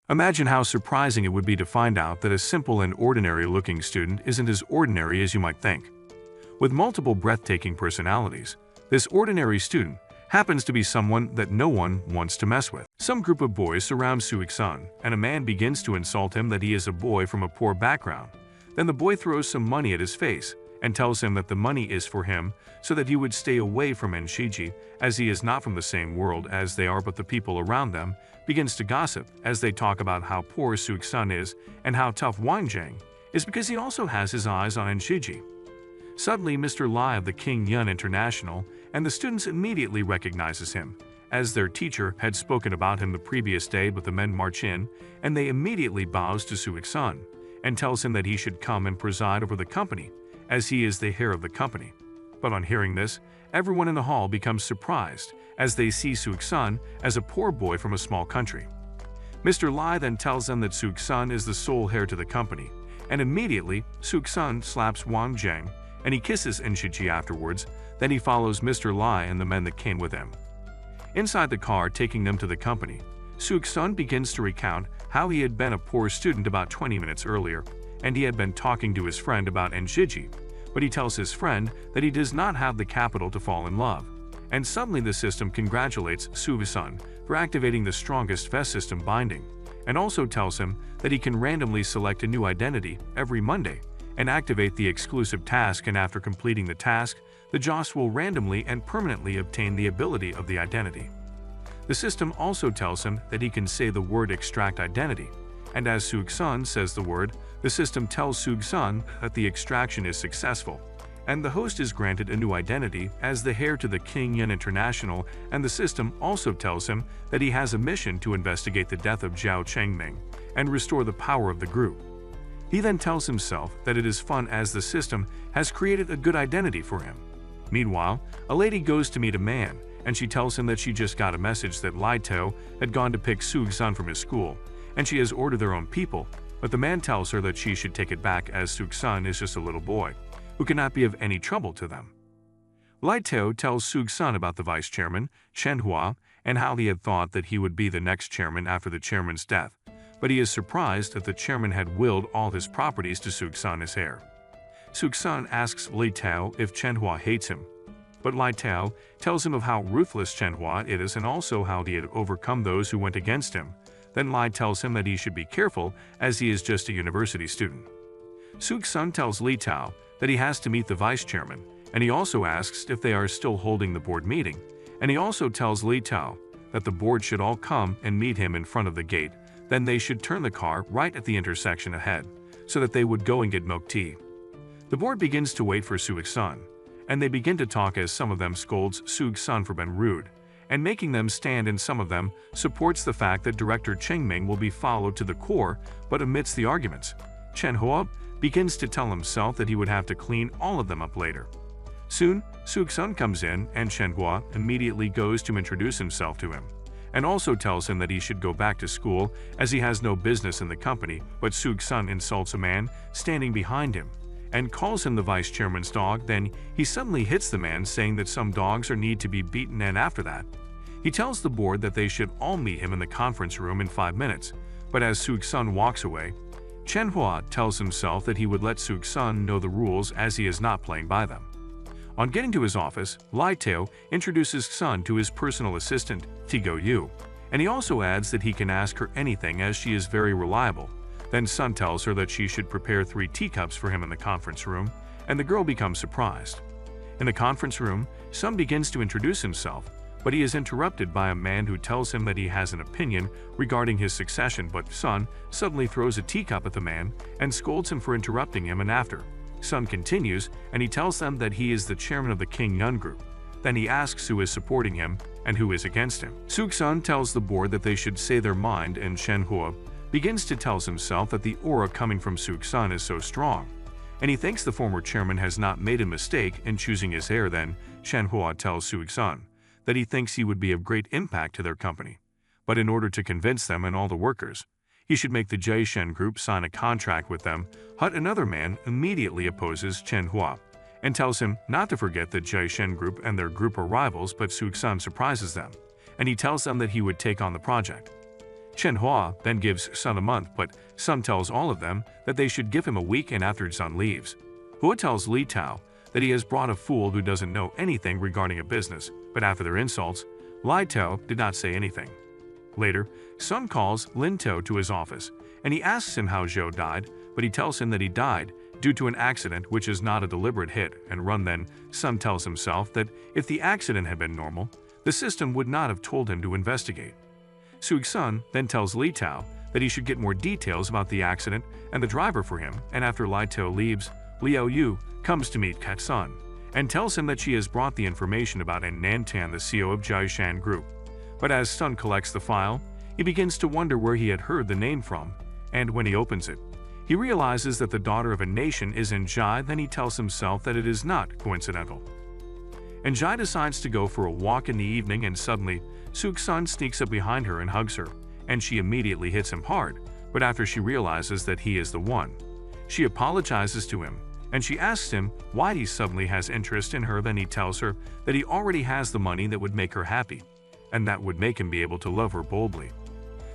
Imagine how surprising it would be to find out that a simple and ordinary-looking student isn't as ordinary as you might think. With multiple breathtaking personalities, this ordinary student happens to be someone that no one wants to mess with. Some group of boys surround Suik-sun, and a man begins to insult him that he is a boy from a poor background. Then the boy throws some money at his face and tells him that the money is for him so that he would stay away from Enshiji, as he is not from the same world as they are, but the people around them begins to gossip as they talk about how poor Suik-sun is and how tough Wangjang is because he also has his eyes on Enshiji. Suddenly, Mr. Lai of the King Yun International and the students immediately recognizes him, as their teacher had spoken about him the previous day, but the men march in and they immediately bows to Suik-sun and tells him that he should come and preside over the company, as he is the heir of the company. But on hearing this, everyone in the hall becomes surprised as they see Suik-sun as a poor boy from a small country. Mr. Lai then tells them that Suik-sun is the sole heir to the company, and immediately Suik-sun slaps Wang Zheng and he kisses Enshiji afterwards. Then he follows Mr. Lai and the men that came with him. Inside the car taking them to the company, Suik-sun begins to recount how he had been a poor student about 20 minutes earlier, and he had been talking to his friend about Enshiji, but he tells his friend that he does not have the capital to fall in love. And suddenly the system congratulates Suik-sun for activating the strongest VES system binding, and also tells him that he can randomly select a new identity every Monday and activate the exclusive task, and after completing the task, the JOS will randomly and permanently obtain the ability of the identity. The system also tells him that he can say the word extract identity, and as Suik-sun says the word, the system tells Suik-sun that the extraction is successful, and the host is granted a new identity as the heir to the King Yun International, and the system also tells him that he has a mission to investigate the death of Zhao Chengming and restore the power of the group. He then tells himself that it is fun as the system has created a good identity for him. Meanwhile, a lady goes to meet a man, and she tells him that she just got a message that Lai Tao had gone to pick Suik-sun from his school, and she has ordered their own people, but the man tells her that she should take it back as Suik-sun is just a little boy, who cannot be of any trouble to them. Lai Tao tells Suik-sun about the vice chairman, Manhwa, and how he had thought that he would be the next chairman after the chairman's death, but he is surprised that the chairman had willed all his properties to Suik-sun as heir. Suik-sun asks Lai Tao if Manhwa hates him, but Lai Tao tells him of how ruthless Manhwa is and also how he had overcome those who went against him. Then Lai tells him that he should be careful as he is just a university student. Suik-sun tells Lai Tao that he has to meet the vice chairman, and he also asks if they are still holding the board meeting, and he also tells Lai Tao that the board should all come and meet him in front of the gate, then they should turn the car right at the intersection ahead, so that they would go and get milk tea. The board begins to wait for Suik-sun, and they begin to talk as some of them scolds Suik-sun for being rude, and making them stand, and some of them supports the fact that Director Chengming will be followed to the core, but amidst the arguments, Manhwa begins to tell himself that he would have to clean all of them up later. Soon, Suik-sun comes in, and Manhwa immediately goes to introduce himself to him, and also tells him that he should go back to school as he has no business in the company, but Suik-sun insults a man standing behind him and calls him the vice chairman's dog. Then he suddenly hits the man, saying that some dogs are need to be beaten, and after that, he tells the board that they should all meet him in the conference room in 5 minutes, but as Suik-sun walks away, Manhwa tells himself that he would let Suik-sun know the rules as he is not playing by them. On getting to his office, Lai Tao introduces Sun to his personal assistant, Tigo Yu, and he also adds that he can ask her anything as she is very reliable. Then Sun tells her that she should prepare 3 teacups for him in the conference room, and the girl becomes surprised. In the conference room, Sun begins to introduce himself, but he is interrupted by a man who tells him that he has an opinion regarding his succession, but Sun suddenly throws a teacup at the man and scolds him for interrupting him, and after, Sun continues and he tells them that he is the chairman of the King Yun group. Then he asks who is supporting him and who is against him. Suik-sun tells the board that they should say their mind, and Manhwa begins to tell himself that the aura coming from Suik-sun is so strong, and he thinks the former chairman has not made a mistake in choosing his heir. Then Manhwa tells Suik-sun that he thinks he would be of great impact to their company, but in order to convince them and all the workers, he should make the Jaishen group sign a contract with them. Hut, another man, immediately opposes Manhwa and tells him not to forget that Jaishen group and their group are rivals, but Suik-sun surprises them, and he tells them that he would take on the project. Hua then gives Sun a month, but Sun tells all of them that they should give him a week, and after Sun leaves, Hua tells Li Tao that he has brought a fool who doesn't know anything regarding a business, but after their insults, Li Tao did not say anything. Later, Sun calls Lin Tao to his office, and he asks him how Zhou died, but he tells him that he died due to an accident which is not a deliberate hit and run. Then, Sun tells himself that if the accident had been normal, the system would not have told him to investigate. Sun then tells Li Tao that he should get more details about the accident and the driver for him, and after Li Tao leaves, Liao Yu comes to meet Kat Sun and tells him that she has brought the information about Nantan, the CEO of Jiashan Group. But as Sun collects the file, he begins to wonder where he had heard the name from, and when he opens it, he realizes that the daughter of a nation is Jai. Then he tells himself that it is not coincidental. Jai decides to go for a walk in the evening, and suddenly, Sun sneaks up behind her and hugs her, and she immediately hits him hard, but after she realizes that he is the one, she apologizes to him, and she asks him why he suddenly has interest in her. Then he tells her that he already has the money that would make her happy, and that would make him be able to love her boldly.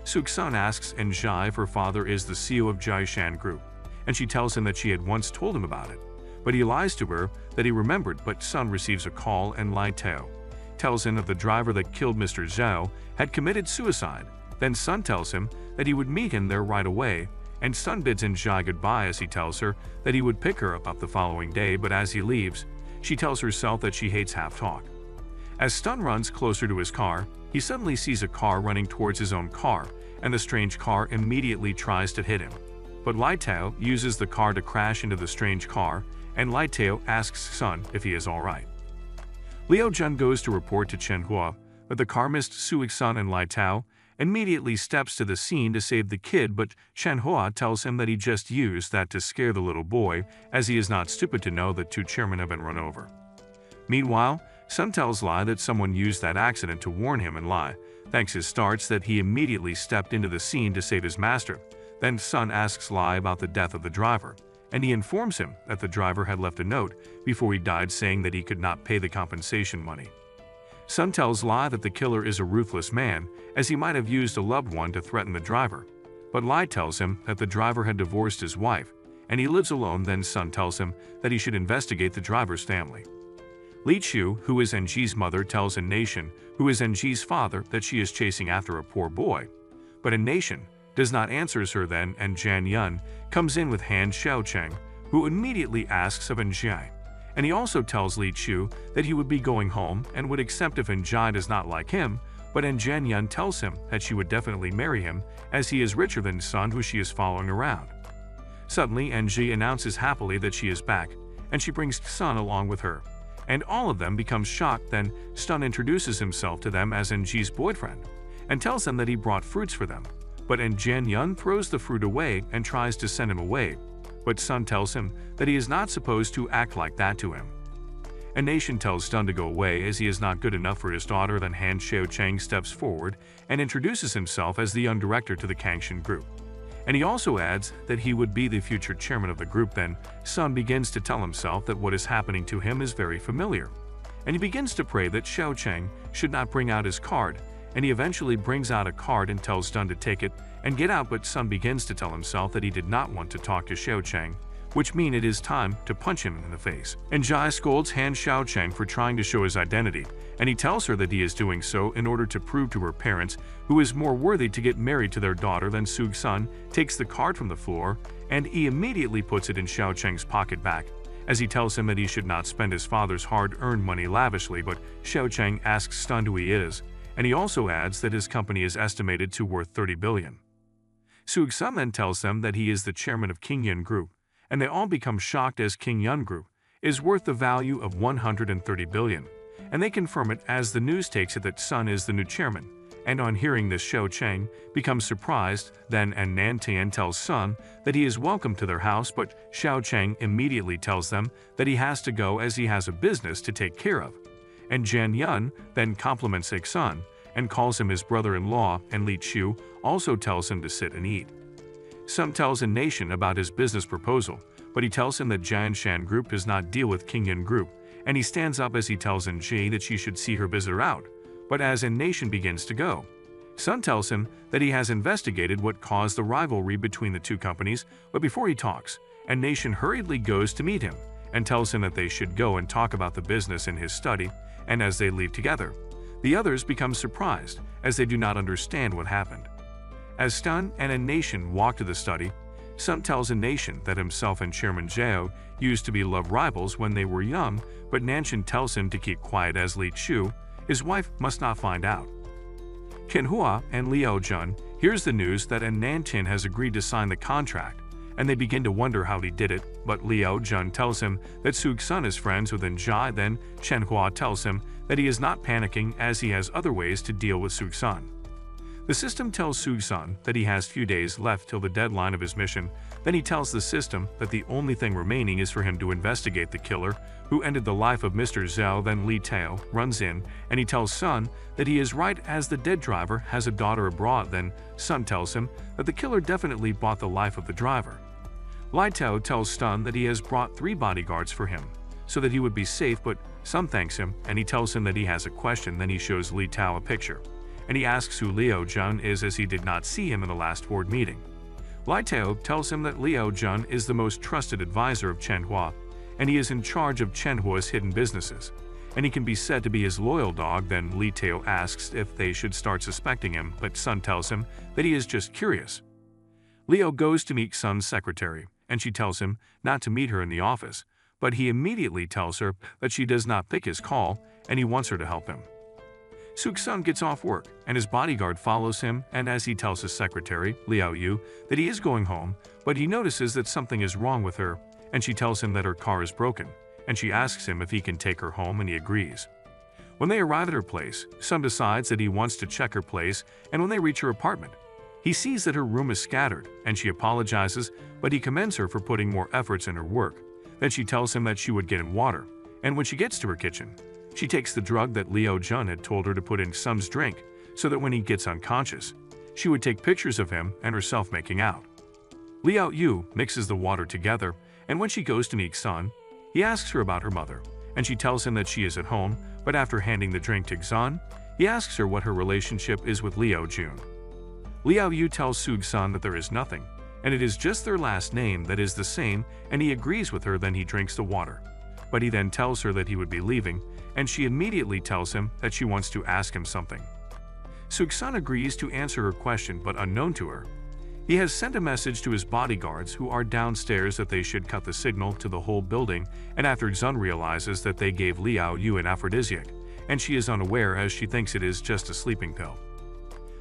Sun asks Jai if her father is the CEO of Jiashan Group, and she tells him that she had once told him about it, but he lies to her that he remembered. But Sun receives a call, and Li Tao tells him that the driver that killed Mr. Zhao had committed suicide. Then Sun tells him that he would meet him there right away, and Sun bids Jai goodbye as he tells her that he would pick her up the following day. But as he leaves, she tells herself that she hates half-talk. As Sun runs closer to his car, he suddenly sees a car running towards his own car, and the strange car immediately tries to hit him. But Li Tao uses the car to crash into the strange car, and Li Tao asks Sun if he is alright. Liao Jun goes to report to Hua that the car missed Sun, and Li Tao immediately steps to the scene to save the kid, but Hua tells him that he just used that to scare the little boy, as he is not stupid to know that two chairmen have been run over. Meanwhile, Sun tells Li that someone used that accident to warn him, and Li thanks his starts that he immediately stepped into the scene to save his master. Then Sun asks Li about the death of the driver, and he informs him that the driver had left a note before he died saying that he could not pay the compensation money. Sun tells Li that the killer is a ruthless man, as he might have used a loved one to threaten the driver, but Li tells him that the driver had divorced his wife, and he lives alone. Then Sun tells him that he should investigate the driver's family. Li Chu, who is Ji's mother, tells Nation, who is Ji's father, that she is chasing after a poor boy, but Nation does not answer her. Then Jan Yun comes in with Han Xiaocheng, who immediately asks of Jai, and he also tells Li Chu that he would be going home and would accept if Jai does not like him, but Jan Yun tells him that she would definitely marry him as he is richer than Sun, who she is following around. Suddenly, Ji announces happily that she is back, and she brings Sun along with her, and all of them become shocked. Then Sun introduces himself to them as Ji's boyfriend and tells them that he brought fruits for them, but Jan Yun throws the fruit away and tries to send him away, but Sun tells him that he is not supposed to act like that to him. Nation tells Sun to go away as he is not good enough for his daughter. Then Han Xiaocheng steps forward and introduces himself as the young director to the Kangshan Group, and he also adds that he would be the future chairman of the group. Then Sun begins to tell himself that what is happening to him is very familiar, and he begins to pray that Xiaocheng should not bring out his card, and he eventually brings out a card and tells Sun to take it and get out. But Sun begins to tell himself that he did not want to talk to Xiaocheng, which means it is time to punch him in the face. Jai scolds Han Xiaocheng for trying to show his identity, and he tells her that he is doing so in order to prove to her parents who is more worthy to get married to their daughter. Then Sun takes the card from the floor, and he immediately puts it in Xiaocheng's pocket back, as he tells him that he should not spend his father's hard-earned money lavishly. But Xiaocheng asks Sun who he is, and he also adds that his company is estimated to worth 30 billion. Sun then tells them that he is the chairman of Kingyun Group, and they all become shocked as Kingyun Group is worth the value of 130 billion, and they confirm it as the news takes it that Sun is the new chairman. And on hearing this, Xiaocheng becomes surprised. Then Nantian tells Sun that he is welcome to their house, but Xiaocheng immediately tells them that he has to go as he has a business to take care of. And Jan Yun then compliments Sun and calls him his brother-in-law, and Li Chu also tells him to sit and eat. Sun tells Nation about his business proposal, but he tells him that Jianshan Group does not deal with Kingyun Group, and he stands up as he tells Ji that she should see her visitor out. But as Nation begins to go, Sun tells him that he has investigated what caused the rivalry between the two companies, but before he talks, and Nation hurriedly goes to meet him and tells him that they should go and talk about the business in his study, and as they leave together, the others become surprised as they do not understand what happened. As Sun and a Nation walk to the study, Sun tells a Nation that himself and Chairman Zhao used to be love rivals when they were young, but Nanshan tells him to keep quiet as Li Chu, his wife, must not find out. Manhwa and Liao Jun hears the news that Nanshan has agreed to sign the contract, and they begin to wonder how he did it, but Liao Jun tells him that Sun is friends with Jai. Then Manhwa tells him that he is not panicking as he has other ways to deal with Sun. The system tells Sun that he has few days left till the deadline of his mission. Then he tells the system that the only thing remaining is for him to investigate the killer who ended the life of Mr. Zhao. Then Li Tao runs in and he tells Sun that he is right as the dead driver has a daughter abroad. Then Sun tells him that the killer definitely bought the life of the driver. Li Tao tells Sun that he has brought 3 bodyguards for him so that he would be safe, but Sun thanks him and he tells him that he has a question. Then he shows Li Tao a picture, and he asks who Liao Jun is as he did not see him in the last board meeting. Li Tao tells him that Liao Jun is the most trusted advisor of Manhwa, and he is in charge of Manhwa's hidden businesses, and he can be said to be his loyal dog. Then Li Tao asks if they should start suspecting him, but Sun tells him that he is just curious. Liao goes to meet Sun's secretary, and she tells him not to meet her in the office, but he immediately tells her that she does not pick his call and he wants her to help him. Sun gets off work, and his bodyguard follows him, and as he tells his secretary, Liao Yu, that he is going home, but he notices that something is wrong with her, and she tells him that her car is broken, and she asks him if he can take her home, and he agrees. When they arrive at her place, Sun decides that he wants to check her place, and when they reach her apartment, he sees that her room is scattered, and she apologizes, but he commends her for putting more efforts in her work. Then she tells him that she would get him water, and when she gets to her kitchen, she takes the drug that Liao Jun had told her to put in Sun's drink so that when he gets unconscious, she would take pictures of him and herself making out. Liao Yu mixes the water together, and when she goes to meet Sun, he asks her about her mother, and she tells him that she is at home, but after handing the drink to Sun, he asks her what her relationship is with Liao Jun. Liao Yu tells Sun that there is nothing, and it is just their last name that is the same, and he agrees with her. Then he drinks the water, but he then tells her that he would be leaving, and she immediately tells him that she wants to ask him something. Sun agrees to answer her question, but unknown to her, he has sent a message to his bodyguards who are downstairs that they should cut the signal to the whole building, and after Sun realizes that they gave Liao Yu an aphrodisiac, and she is unaware as she thinks it is just a sleeping pill.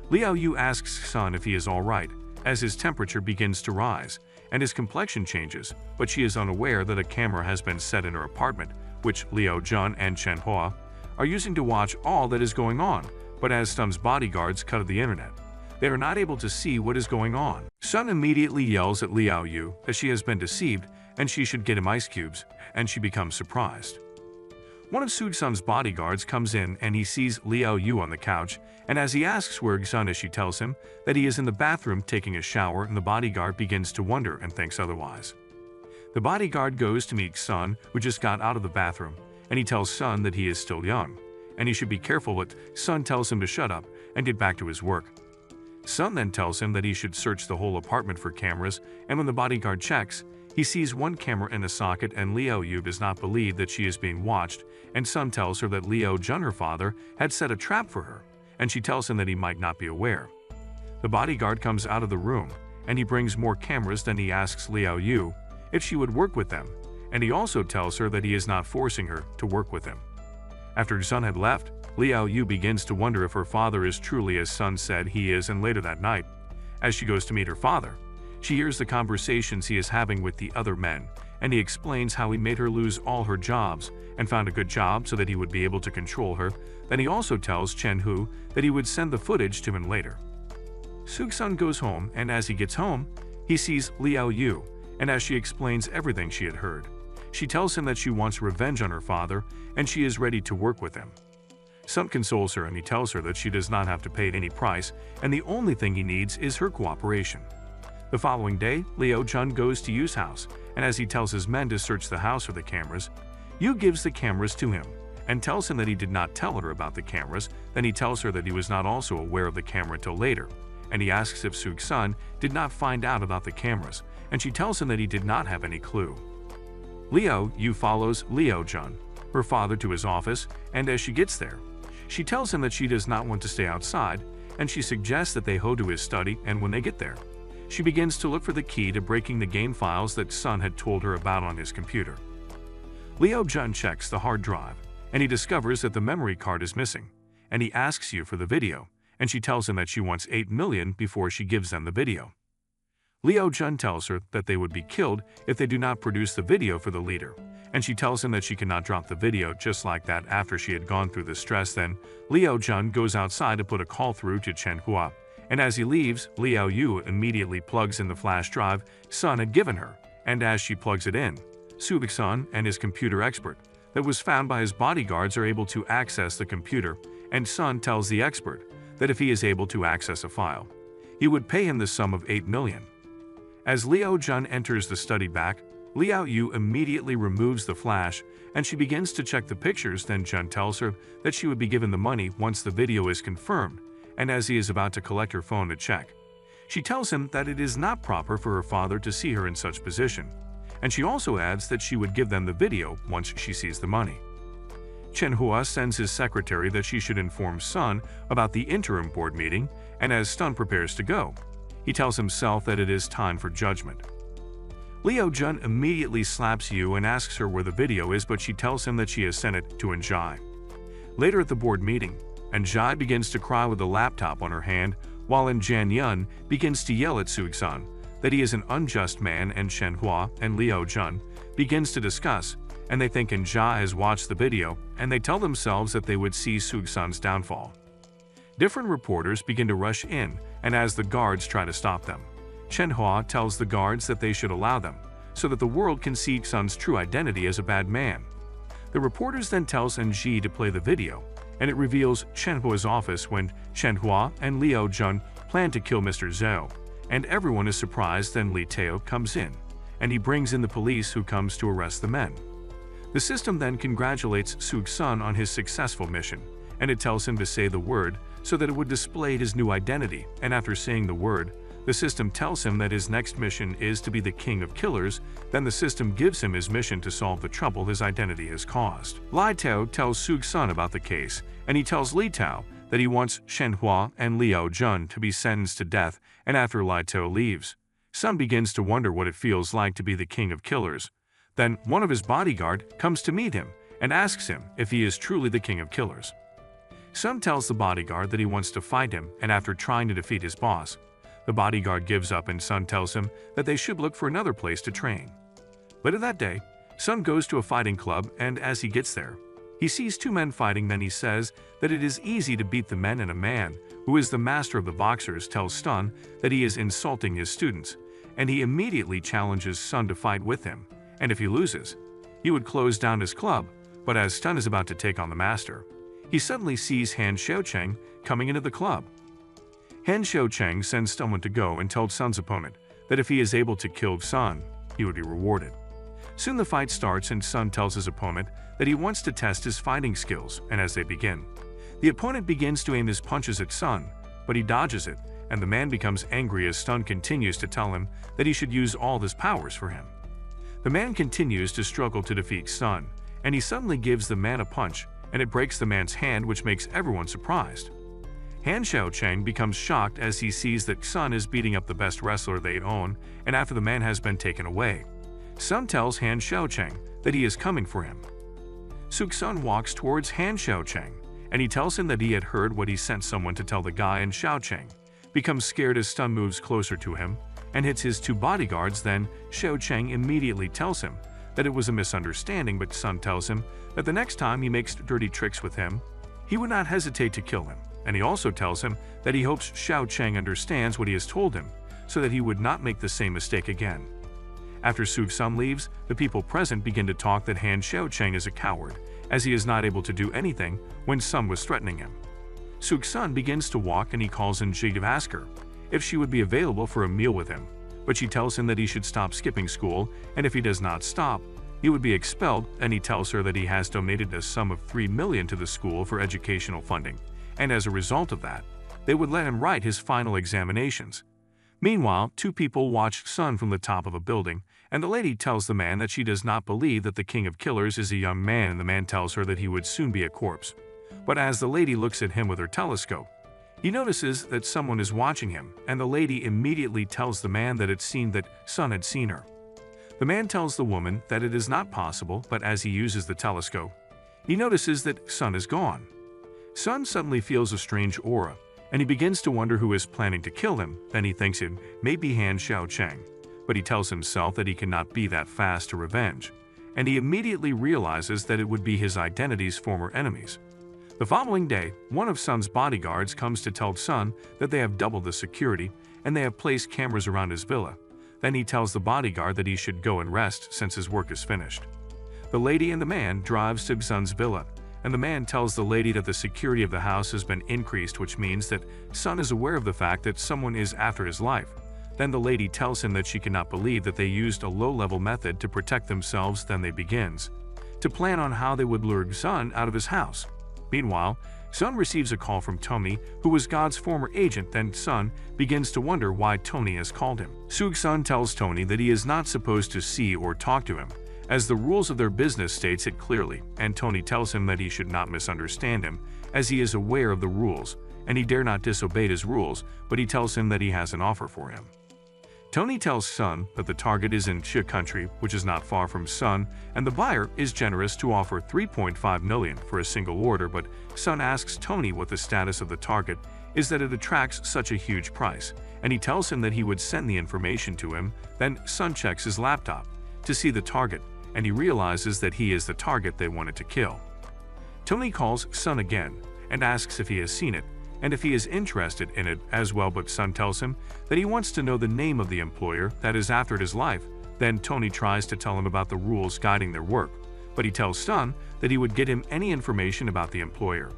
Liao Yu asks Sun if he is alright, as his temperature begins to rise, and his complexion changes, but she is unaware that a camera has been set in her apartment, which Liao Jun and Manhwa are using to watch all that is going on, but as Sun's bodyguards cut the internet, they are not able to see what is going on. Sun immediately yells at Liao Yu that she has been deceived and she should get him ice cubes, and she becomes surprised. One of Sun's bodyguards comes in and he sees Liao Yu on the couch, and as he asks where Sun is, she tells him that he is in the bathroom taking a shower, and the bodyguard begins to wonder and thinks otherwise. The bodyguard goes to meet Sun, who just got out of the bathroom, and he tells Sun that he is still young, and he should be careful, but Sun tells him to shut up and get back to his work. Sun then tells him that he should search the whole apartment for cameras, and when the bodyguard checks, he sees one camera in a socket, and Liao Yu does not believe that she is being watched, and Sun tells her that Liao Jun, her father, had set a trap for her, and she tells him that he might not be aware. The bodyguard comes out of the room, and he brings more cameras. Then he asks Liao Yu if she would work with them, and he also tells her that he is not forcing her to work with him. After Sun had left, Liao Yu begins to wonder if her father is truly as Sun said he is, and later that night, as she goes to meet her father, she hears the conversations he is having with the other men, and he explains how he made her lose all her jobs and found a good job so that he would be able to control her. Then he also tells Hu that he would send the footage to him later. Sun goes home, and as he gets home, he sees Liao Yu, and as she explains everything she had heard, she tells him that she wants revenge on her father and she is ready to work with him. Sun consoles her and he tells her that she does not have to pay any price, and the only thing he needs is her cooperation. The following day, Liao Jun goes to Yu's house, and as he tells his men to search the house for the cameras, Yu gives the cameras to him, and tells him that he did not tell her about the cameras. Then he tells her that he was not also aware of the camera till later, and he asks if Suk-sun did not find out about the cameras, and she tells him that he did not have any clue. Leo Yu follows Leo Jun, her father, to his office, and as she gets there, she tells him that she does not want to stay outside, and she suggests that they go to his study, and when they get there, she begins to look for the key to breaking the game files that Sun had told her about on his computer. Leo Jun checks the hard drive, and he discovers that the memory card is missing, and he asks Yu for the video, and she tells him that she wants 8 million before she gives them the video. Leo Jun tells her that they would be killed if they do not produce the video for the leader, and she tells him that she cannot drop the video just like that after she had gone through the stress. Then, Leo Jun goes outside to put a call through to Manhwa, and as he leaves, Liao Yu immediately plugs in the flash drive Sun had given her, and as she plugs it in, Suk-sun and his computer expert that was found by his bodyguards are able to access the computer, and Sun tells the expert that if he is able to access a file, he would pay him the sum of 8 million. As Leo Jun enters the study back, Liao Yu immediately removes the flash, and she begins to check the pictures. Then Jun tells her that she would be given the money once the video is confirmed, and as he is about to collect her phone to check, she tells him that it is not proper for her father to see her in such position, and she also adds that she would give them the video once she sees the money. Manhwa sends his secretary that she should inform Sun about the interim board meeting, and as Sun prepares to go, he tells himself that it is time for judgment. Leo Jun immediately slaps Yu and asks her where the video is, but she tells him that she has sent it to Anjai. Later at the board meeting, Anjai begins to cry with a laptop on her hand, while Jan Yun begins to yell at Suk-sun that he is an unjust man, and Manhwa and Leo Jun begins to discuss, and they think Anjai has watched the video, and they tell themselves that they would see Suk-sun's downfall. Different reporters begin to rush in, and as the guards try to stop them, Manhwa tells the guards that they should allow them, so that the world can see Sun's true identity as a bad man. The reporters then tells Ji to play the video, and it reveals Manhwa's office when Manhwa and Leo Jun plan to kill Mr. Zhou, and everyone is surprised. Then Li Teo comes in, and he brings in the police who comes to arrest the men. The system then congratulates Suk-sun on his successful mission, and it tells him to say the word so that it would display his new identity, and after saying the word, the system tells him that his next mission is to be the king of killers. Then the system gives him his mission to solve the trouble his identity has caused. Li Tao tells Suk-sun about the case, and he tells Li Tao that he wants Manhwa and Leo Jun to be sentenced to death, and after Li Tao leaves, Sun begins to wonder what it feels like to be the king of killers. Then one of his bodyguard comes to meet him and asks him if he is truly the king of killers. Sun tells the bodyguard that he wants to fight him, and after trying to defeat his boss, the bodyguard gives up, and Sun tells him that they should look for another place to train. Later that day, Sun goes to a fighting club, and as he gets there, he sees 2 men fighting. Then he says that it is easy to beat the men, and a man, who is the master of the boxers, tells Sun that he is insulting his students, and he immediately challenges Sun to fight with him, and if he loses, he would close down his club. But as Sun is about to take on the master, he suddenly sees Han Xiaocheng coming into the club. Han Xiaocheng sends someone to go and tell Sun's opponent that if he is able to kill Sun, he would be rewarded. Soon the fight starts, and Sun tells his opponent that he wants to test his fighting skills, and as they begin, the opponent begins to aim his punches at Sun, but he dodges it, and the man becomes angry as Sun continues to tell him that he should use all his powers for him. The man continues to struggle to defeat Sun, and he suddenly gives the man a punch, and it breaks the man's hand, which makes everyone surprised. Han Xiaocheng becomes shocked as he sees that Sun is beating up the best wrestler they own, and after the man has been taken away, Sun tells Han Xiaocheng that he is coming for him. Suk-sun walks towards Han Xiaocheng, and he tells him that he had heard what he sent someone to tell the guy, and Xiaocheng becomes scared as Sun moves closer to him and hits his 2 bodyguards. Then Xiaocheng immediately tells him that it was a misunderstanding, but Sun tells him that the next time he makes dirty tricks with him, he would not hesitate to kill him. And he also tells him that he hopes Xiaocheng understands what he has told him, so that he would not make the same mistake again. After Suk-sun leaves, the people present begin to talk that Han Xiaocheng is a coward, as he is not able to do anything when Sun was threatening him. Suk-sun begins to walk, and he calls in Ji to ask her if she would be available for a meal with him, but she tells him that he should stop skipping school, and if he does not stop, he would be expelled, and he tells her that he has donated a sum of 3 million to the school for educational funding, and as a result of that, they would let him write his final examinations. Meanwhile, two people watch Sun from the top of a building, and the lady tells the man that she does not believe that the king of killers is a young man, and the man tells her that he would soon be a corpse. But as the lady looks at him with her telescope, he notices that someone is watching him, and the lady immediately tells the man that it seemed that Sun had seen her. The man tells the woman that it is not possible, but as he uses the telescope, he notices that Sun is gone. Sun suddenly feels a strange aura, and he begins to wonder who is planning to kill him. Then he thinks it may be Han Xiaocheng, but he tells himself that he cannot be that fast to revenge, and he immediately realizes that it would be his identity's former enemies. The following day, one of Sun's bodyguards comes to tell Sun that they have doubled the security and they have placed cameras around his villa. Then he tells the bodyguard that he should go and rest since his work is finished. The lady and the man drives to Sun's villa, and the man tells the lady that the security of the house has been increased, which means that Sun is aware of the fact that someone is after his life. Then the lady tells him that she cannot believe that they used a low-level method to protect themselves. Then they begins to plan on how they would lure Sun out of his house. Meanwhile, Sun receives a call from Tony, who was God's former agent. Then Sun begins to wonder why Tony has called him. Sun tells Tony that he is not supposed to see or talk to him, as the rules of their business states it clearly, and Tony tells him that he should not misunderstand him, as he is aware of the rules, and he dare not disobey his rules, but he tells him that he has an offer for him. Tony tells Sun that the target is in Xia country, which is not far from Sun, and the buyer is generous to offer 3.5 million for a single order, but Sun asks Tony what the status of the target is, that it attracts such a huge price, and he tells him that he would send the information to him. Then Sun checks his laptop to see the target, and he realizes that he is the target they wanted to kill. Tony calls Sun again and asks if he has seen it, and if he is interested in it as well, but Sun tells him that he wants to know the name of the employer that is after his life. Then Tony tries to tell him about the rules guiding their work, but he tells Sun that he would get him any information about the employer.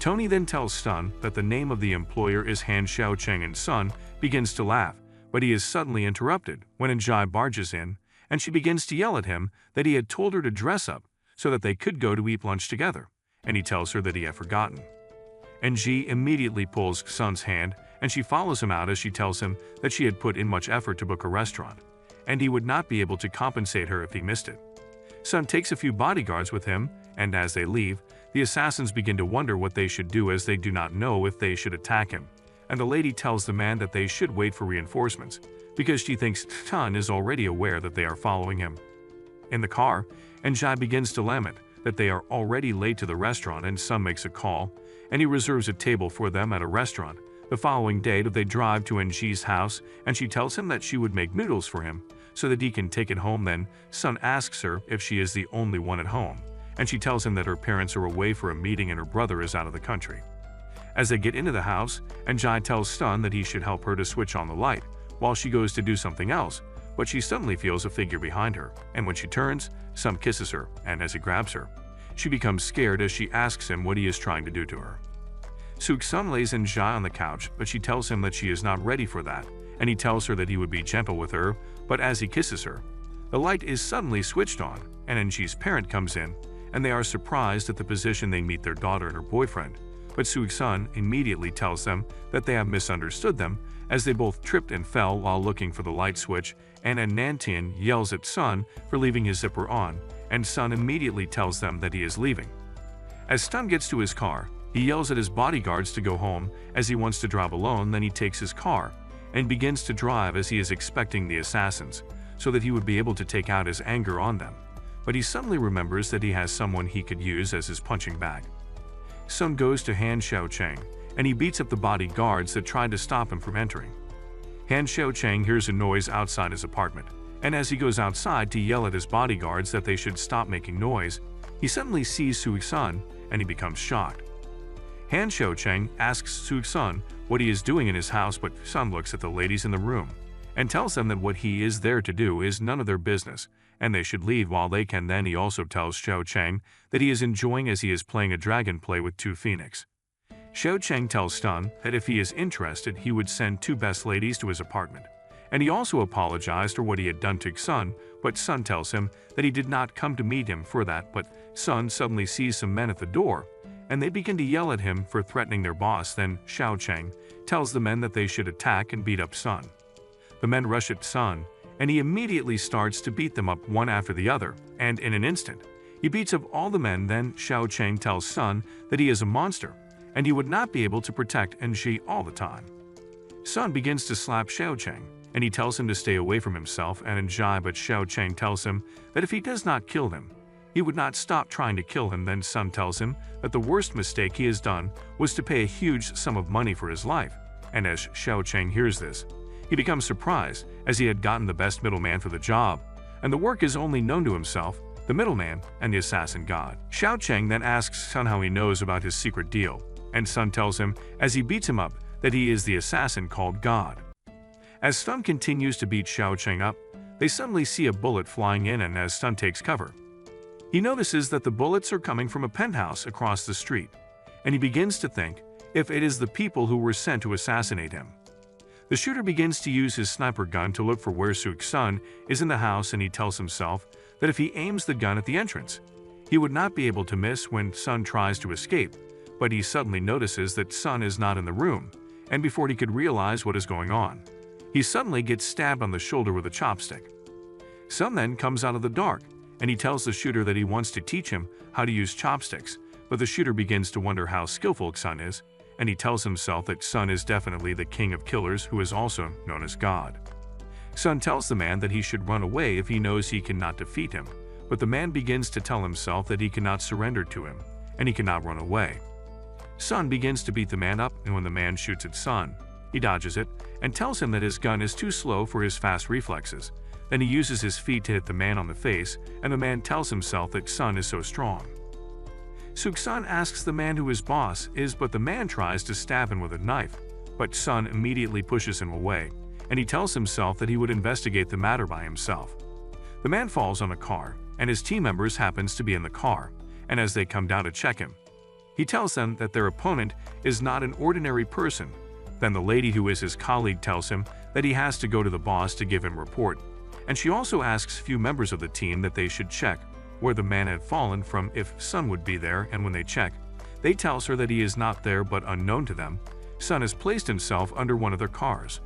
Tony then tells Sun that the name of the employer is Han Xiaocheng, and Sun begins to laugh, but he is suddenly interrupted when Njai barges in, and she begins to yell at him that he had told her to dress up so that they could go to eat lunch together, and he tells her that he had forgotten. And Ji immediately pulls Sun's hand, and she follows him out as she tells him that she had put in much effort to book a restaurant, and he would not be able to compensate her if he missed it. Sun takes a few bodyguards with him, and as they leave, the assassins begin to wonder what they should do, as they do not know if they should attack him, and the lady tells the man that they should wait for reinforcements, because she thinks Sun is already aware that they are following him. In the car, Njai begins to lament that they are already late to the restaurant, and Sun makes a call, and he reserves a table for them at a restaurant. The following day, they drive to Njai's house, and she tells him that she would make noodles for him so that he can take it home. Then Sun asks her if she is the only one at home, and she tells him that her parents are away for a meeting and her brother is out of the country. As they get into the house, Njai tells Sun that he should help her to switch on the light while she goes to do something else, but she suddenly feels a figure behind her, and when she turns, Sun kisses her, and as he grabs her, she becomes scared as she asks him what he is trying to do to her. Sun lays Njai on the couch, but she tells him that she is not ready for that, and he tells her that he would be gentle with her, but as he kisses her, the light is suddenly switched on, and Njai's parent comes in, and they are surprised at the position they meet their daughter and her boyfriend, but Sun immediately tells them that they have misunderstood them, as they both tripped and fell while looking for the light switch, and Nantian yells at Sun for leaving his zipper on, and Sun immediately tells them that he is leaving. As Sun gets to his car, he yells at his bodyguards to go home as he wants to drive alone. Then he takes his car and begins to drive as he is expecting the assassins, so that he would be able to take out his anger on them. But he suddenly remembers that he has someone he could use as his punching bag. Sun goes to Han Xiaocheng, and he beats up the bodyguards that tried to stop him from entering. Han Xiaocheng hears a noise outside his apartment, and as he goes outside to yell at his bodyguards that they should stop making noise, he suddenly sees Sun, and he becomes shocked. Han Xiaocheng asks Sun what he is doing in his house, but Sun looks at the ladies in the room and tells them that what he is there to do is none of their business, and they should leave while they can. Then he also tells Xiaocheng that he is enjoying as he is playing a dragon play with two phoenix. Xiaocheng tells Sun that if he is interested, he would send two best ladies to his apartment, and he also apologized for what he had done to Sun, but Sun tells him that he did not come to meet him for that, but Sun suddenly sees some men at the door, and they begin to yell at him for threatening their boss. Then Xiao Cheng tells the men that they should attack and beat up Sun. The men rush at Sun, and he immediately starts to beat them up one after the other, and in an instant, he beats up all the men. Then Xiao Cheng tells Sun that he is a monster, and he would not be able to protect Enji all the time. Sun begins to slap Xiao Cheng, and he tells him to stay away from himself and Enji, but Xiao Cheng tells him that if he does not kill him, he would not stop trying to kill him. Then Sun tells him that the worst mistake he has done was to pay a huge sum of money for his life, and as Xiao Cheng hears this, he becomes surprised as he had gotten the best middleman for the job, and the work is only known to himself, the middleman, and the assassin god. Xiao Cheng then asks Sun how he knows about his secret deal, and Sun tells him as he beats him up that he is the assassin called God. As Sun continues to beat Xiao Cheng up, they suddenly see a bullet flying in, and as Sun takes cover, he notices that the bullets are coming from a penthouse across the street, and he begins to think if it is the people who were sent to assassinate him. The shooter begins to use his sniper gun to look for where Sun is in the house, and he tells himself that if he aims the gun at the entrance, he would not be able to miss when Sun tries to escape, but he suddenly notices that Sun is not in the room, and before he could realize what is going on, he suddenly gets stabbed on the shoulder with a chopstick. Sun then comes out of the dark, and he tells the shooter that he wants to teach him how to use chopsticks, but the shooter begins to wonder how skillful Sun is, and he tells himself that Sun is definitely the king of killers who is also known as God. Sun tells the man that he should run away if he knows he cannot defeat him, but the man begins to tell himself that he cannot surrender to him, and he cannot run away. Sun begins to beat the man up, and when the man shoots at Sun, he dodges it and tells him that his gun is too slow for his fast reflexes. Then he uses his feet to hit the man on the face, and the man tells himself that Sun is so strong. Sun asks the man who his boss is, but the man tries to stab him with a knife, but Sun immediately pushes him away, and he tells himself that he would investigate the matter by himself. The man falls on a car, and his team members happens to be in the car, and as they come down to check him, he tells them that their opponent is not an ordinary person. Then the lady who is his colleague tells him that he has to go to the boss to give him a report, and she also asks few members of the team that they should check where the man had fallen from if Sun would be there, and when they check, they tells her that he is not there, but unknown to them, Sun has placed himself under one of their cars.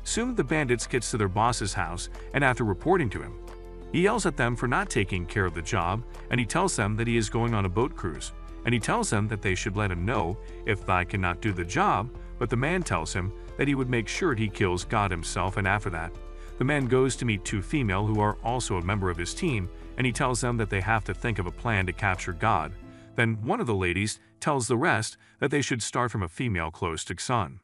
Soon the bandits gets to their boss's house, and after reporting to him, he yells at them for not taking care of the job, and he tells them that he is going on a boat cruise, and he tells them that they should let him know if they cannot do the job, but the man tells him that he would make sure he kills God himself, and after that, the man goes to meet two female who are also a member of his team, and he tells them that they have to think of a plan to capture God. Then one of the ladies tells the rest that they should start from a female close to Sun.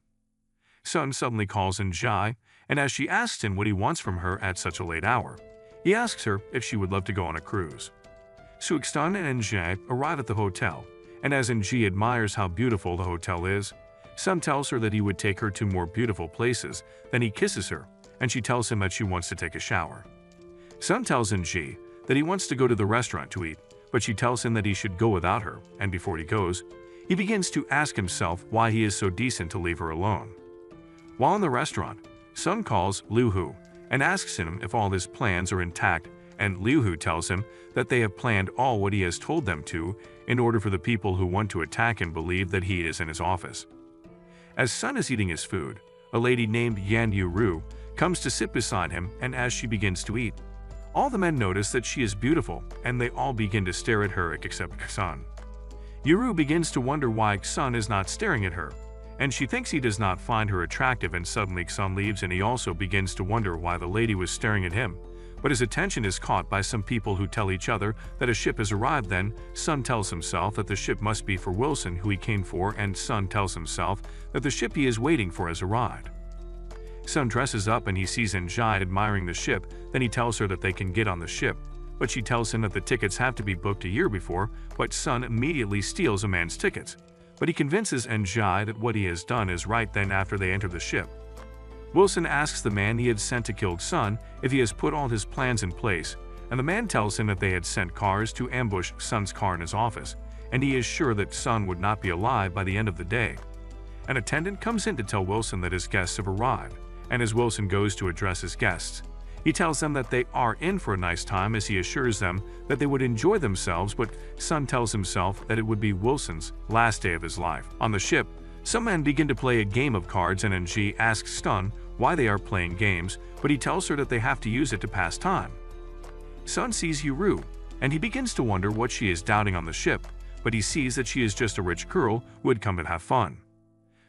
Sun suddenly calls in Jai, and as she asks him what he wants from her at such a late hour, he asks her if she would love to go on a cruise. Sun and Enji arrive at the hotel, and as Enji admires how beautiful the hotel is, Sun tells her that he would take her to more beautiful places. Then he kisses her, and she tells him that she wants to take a shower. Sun tells Enji that he wants to go to the restaurant to eat, but she tells him that he should go without her, and before he goes, he begins to ask himself why he is so decent to leave her alone. While in the restaurant, Sun calls Liu Hu and asks him if all his plans are intact, and Liu Hu tells him that they have planned all what he has told them to in order for the people who want to attack him believe that he is in his office. As Sun is eating his food, a lady named Yan Yu comes to sit beside him, and as she begins to eat, all the men notice that she is beautiful, and they all begin to stare at her except Sun. Yuru begins to wonder why Sun is not staring at her, and she thinks he does not find her attractive, and suddenly Sun leaves, and he also begins to wonder why the lady was staring at him, but his attention is caught by some people who tell each other that a ship has arrived. Then Sun tells himself that the ship must be for Wilson, who he came for, and Sun tells himself that the ship he is waiting for has arrived. Sun dresses up and he sees Enji admiring the ship, then he tells her that they can get on the ship, but she tells him that the tickets have to be booked a year before, but Sun immediately steals a man's tickets. But he convinces Enji that what he has done is right. Then after they enter the ship, Wilson asks the man he had sent to kill Sun if he has put all his plans in place, and the man tells him that they had sent cars to ambush Sun's car in his office, and he is sure that Sun would not be alive by the end of the day. An attendant comes in to tell Wilson that his guests have arrived, and as Wilson goes to address his guests, he tells them that they are in for a nice time as he assures them that they would enjoy themselves, but Sun tells himself that it would be Wilson's last day of his life. On the ship, some men begin to play a game of cards and NG asks Sun why they are playing games, but he tells her that they have to use it to pass time. Sun sees Yuru, and he begins to wonder what she is doubting on the ship, but he sees that she is just a rich girl who had come to have fun.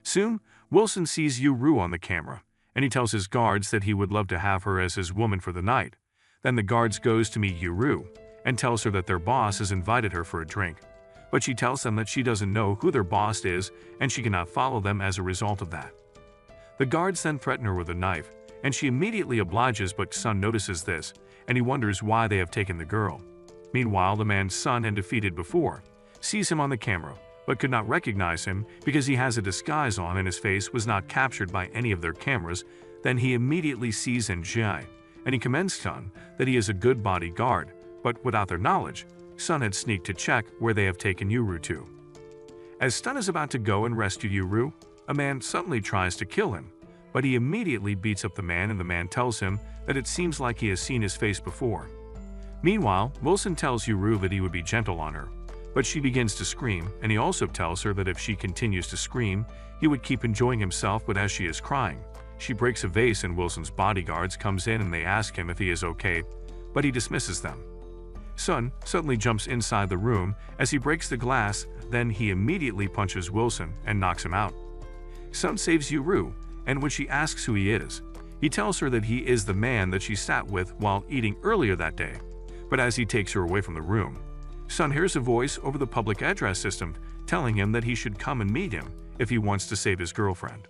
Soon, Wilson sees Yuru on the camera, and he tells his guards that he would love to have her as his woman for the night. Then the guards goes to meet Yuru and tells her that their boss has invited her for a drink, but she tells them that she doesn't know who their boss is and she cannot follow them as a result of that. The guards then threaten her with a knife, and she immediately obliges, but Sun notices this, and he wonders why they have taken the girl. Meanwhile, the man Sun had defeated before sees him on the camera, but could not recognize him because he has a disguise on and his face was not captured by any of their cameras. Then he immediately sees NJ, and he commends Sun that he is a good bodyguard, but without their knowledge, Sun had sneaked to check where they have taken Yuru to. As Sun is about to go and rescue Yuru, a man suddenly tries to kill him, but he immediately beats up the man and the man tells him that it seems like he has seen his face before. Meanwhile, Wilson tells Yuru that he would be gentle on her, but she begins to scream, and he also tells her that if she continues to scream, he would keep enjoying himself, but as she is crying, she breaks a vase and Wilson's bodyguards comes in and they ask him if he is okay, but he dismisses them. Sun suddenly jumps inside the room as he breaks the glass, then he immediately punches Wilson and knocks him out. Sun saves Yuru, and when she asks who he is, he tells her that he is the man that she sat with while eating earlier that day, but as he takes her away from the room, Sun hears a voice over the public address system telling him that he should come and meet him if he wants to save his girlfriend.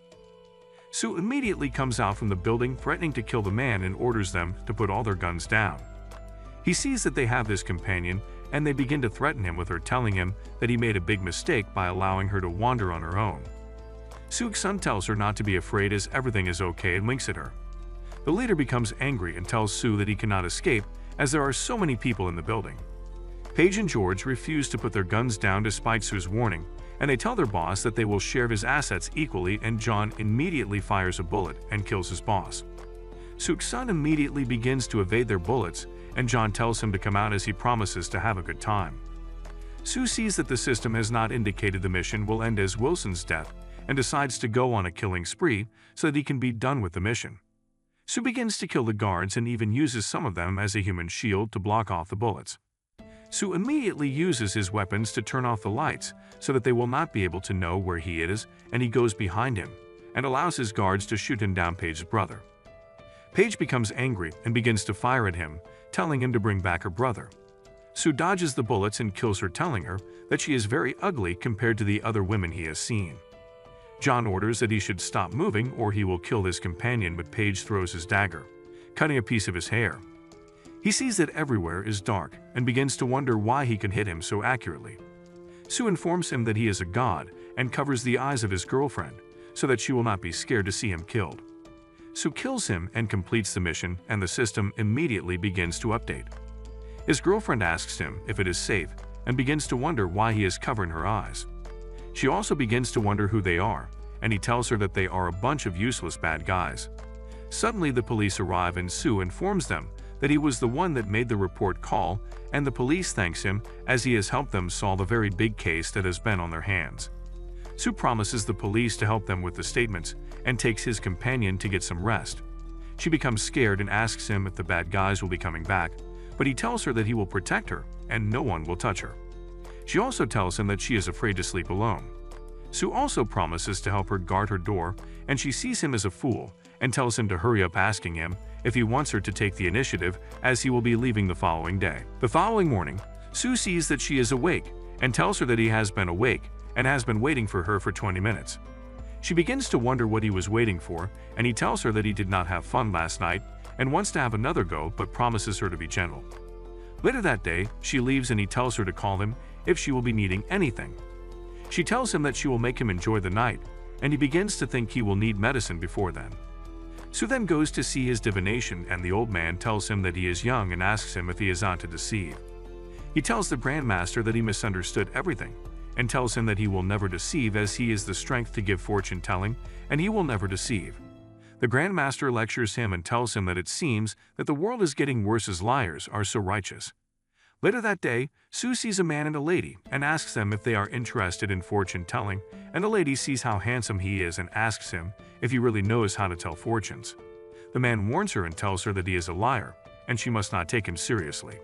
Su immediately comes out from the building threatening to kill the man and orders them to put all their guns down. He sees that they have this companion and they begin to threaten him with her telling him that he made a big mistake by allowing her to wander on her own. Su's son tells her not to be afraid as everything is okay and winks at her. The leader becomes angry and tells Su that he cannot escape as there are so many people in the building. Paige and George refuse to put their guns down despite Su's warning, and they tell their boss that they will share his assets equally, and John immediately fires a bullet and kills his boss. Su's son immediately begins to evade their bullets, and John tells him to come out as he promises to have a good time. Su sees that the system has not indicated the mission will end as Wilson's death and decides to go on a killing spree so that he can be done with the mission. Su begins to kill the guards and even uses some of them as a human shield to block off the bullets. Su immediately uses his weapons to turn off the lights so that they will not be able to know where he is, and he goes behind him and allows his guards to shoot him down Paige's brother. Paige becomes angry and begins to fire at him, telling him to bring back her brother. Su dodges the bullets and kills her, telling her that she is very ugly compared to the other women he has seen. John orders that he should stop moving or he will kill his companion, but Paige throws his dagger, cutting a piece of his hair. He sees that everywhere is dark and begins to wonder why he can hit him so accurately. Su informs him that he is a god and covers the eyes of his girlfriend so that she will not be scared to see him killed. Su kills him and completes the mission, and the system immediately begins to update. His girlfriend asks him if it is safe and begins to wonder why he is covering her eyes. She also begins to wonder who they are, and he tells her that they are a bunch of useless bad guys. Suddenly the police arrive and Su informs them that he was the one that made the report call, and the police thanks him as he has helped them solve a very big case that has been on their hands. Su promises the police to help them with the statements and takes his companion to get some rest. She becomes scared and asks him if the bad guys will be coming back, but he tells her that he will protect her and no one will touch her. She also tells him that she is afraid to sleep alone. Su also promises to help her guard her door, and she sees him as a fool and tells him to hurry up, asking him if he wants her to take the initiative as he will be leaving the following day. The following morning, Su sees that she is awake and tells her that he has been awake and has been waiting for her for 20 minutes. She begins to wonder what he was waiting for, and he tells her that he did not have fun last night and wants to have another go, but promises her to be gentle. Later that day, she leaves and he tells her to call him if she will be needing anything. She tells him that she will make him enjoy the night, and he begins to think he will need medicine before then. Su then goes to see his divination, and the old man tells him that he is young and asks him if he is on to deceive. He tells the Grandmaster that he misunderstood everything, and tells him that he will never deceive as he is the strength to give fortune telling, and he will never deceive. The Grandmaster lectures him and tells him that it seems that the world is getting worse as liars are so righteous. Later that day, Su sees a man and a lady and asks them if they are interested in fortune-telling, and the lady sees how handsome he is and asks him if he really knows how to tell fortunes. The man warns her and tells her that he is a liar, and she must not take him seriously.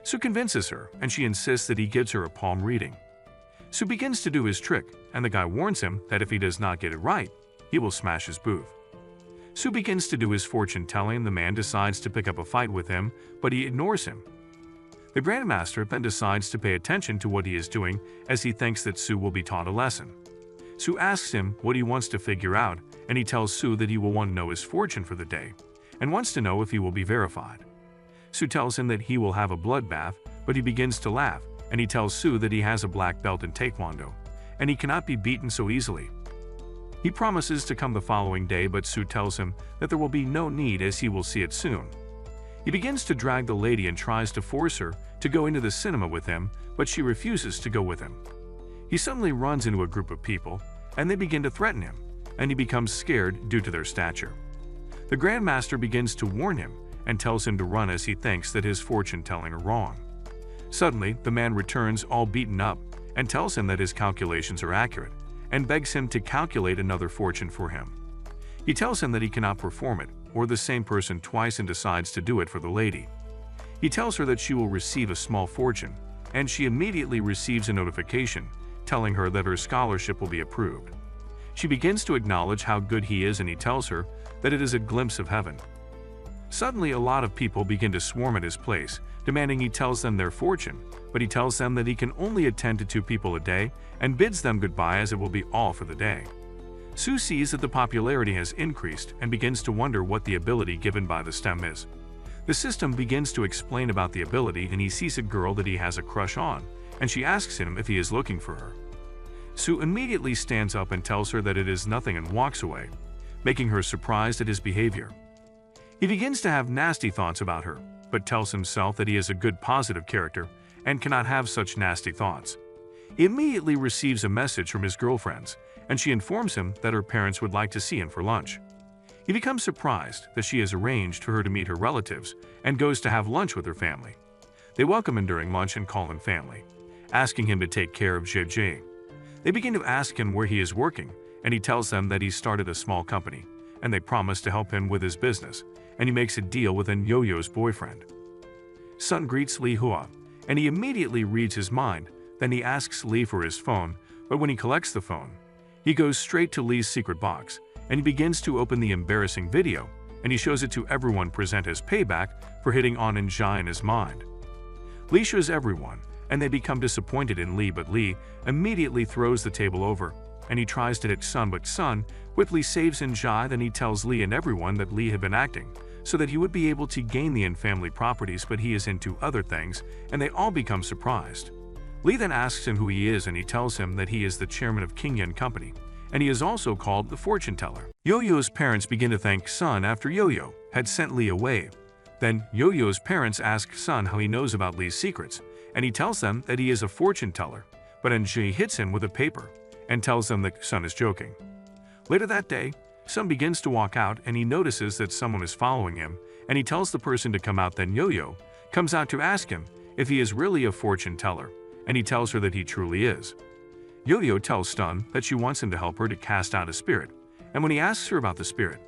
Su convinces her, and she insists that he gives her a palm reading. Su begins to do his trick, and the guy warns him that if he does not get it right, he will smash his booth. Su begins to do his fortune-telling and the man decides to pick up a fight with him, but he ignores him. The Grandmaster then decides to pay attention to what he is doing as he thinks that Su will be taught a lesson. Su asks him what he wants to figure out, and he tells Su that he will want to know his fortune for the day, and wants to know if he will be verified. Su tells him that he will have a bloodbath, but he begins to laugh, and he tells Su that he has a black belt in Taekwondo, and he cannot be beaten so easily. He promises to come the following day, but Su tells him that there will be no need as he will see it soon. He begins to drag the lady and tries to force her to go into the cinema with him, but she refuses to go with him. He suddenly runs into a group of people, and they begin to threaten him, and he becomes scared due to their stature. The Grandmaster begins to warn him and tells him to run as he thinks that his fortune-telling are wrong. Suddenly, the man returns all beaten up and tells him that his calculations are accurate, and begs him to calculate another fortune for him. He tells him that he cannot perform it, or the same person twice, and decides to do it for the lady. He tells her that she will receive a small fortune, and she immediately receives a notification telling her that her scholarship will be approved. She begins to acknowledge how good he is, and he tells her that it is a glimpse of heaven. Suddenly, a lot of people begin to swarm at his place, demanding he tells them their fortune, but he tells them that he can only attend to 2 people a day and bids them goodbye as it will be all for the day. Su sees that the popularity has increased and begins to wonder what the ability given by the stem is. The system begins to explain about the ability, and he sees a girl that he has a crush on, and she asks him if he is looking for her. Su immediately stands up and tells her that it is nothing and walks away, making her surprised at his behavior. He begins to have nasty thoughts about her, but tells himself that he is a good positive character and cannot have such nasty thoughts. He immediately receives a message from his girlfriends, and she informs him that her parents would like to see him for lunch. He becomes surprised that she has arranged for her to meet her relatives and goes to have lunch with her family. They welcome him during lunch and call him family, asking him to take care of JJ. They begin to ask him where he is working, and he tells them that he started a small company, and they promise to help him with his business, and he makes a deal with an Yo-Yo's boyfriend. Sun greets Li Hua, and he immediately reads his mind. Then he asks Li for his phone, but when he collects the phone, he goes straight to Li's secret box, and he begins to open the embarrassing video, and he shows it to everyone present as payback for hitting on Jai in his mind. Li shows everyone, and they become disappointed in Li, but Li immediately throws the table over, and he tries to hit Sun, but Sun quickly saves Jai. Then he tells Li and everyone that Li had been acting, so that he would be able to gain the family properties, but he is into other things, and they all become surprised. Li then asks him who he is, and he tells him that he is the chairman of King Yen Company, and he is also called the fortune teller. Yo-Yo's parents begin to thank Sun after Yo-Yo had sent Li away. Then Yo-Yo's parents ask Sun how he knows about Li's secrets, and he tells them that he is a fortune teller, but Jay hits him with a paper and tells them that Sun is joking. Later that day, Sun begins to walk out, and he notices that someone is following him, and he tells the person to come out. Then Yo-Yo comes out to ask him if he is really a fortune teller, and he tells her that he truly is. Yo-Yo tells Sun that she wants him to help her to cast out a spirit, and when he asks her about the spirit,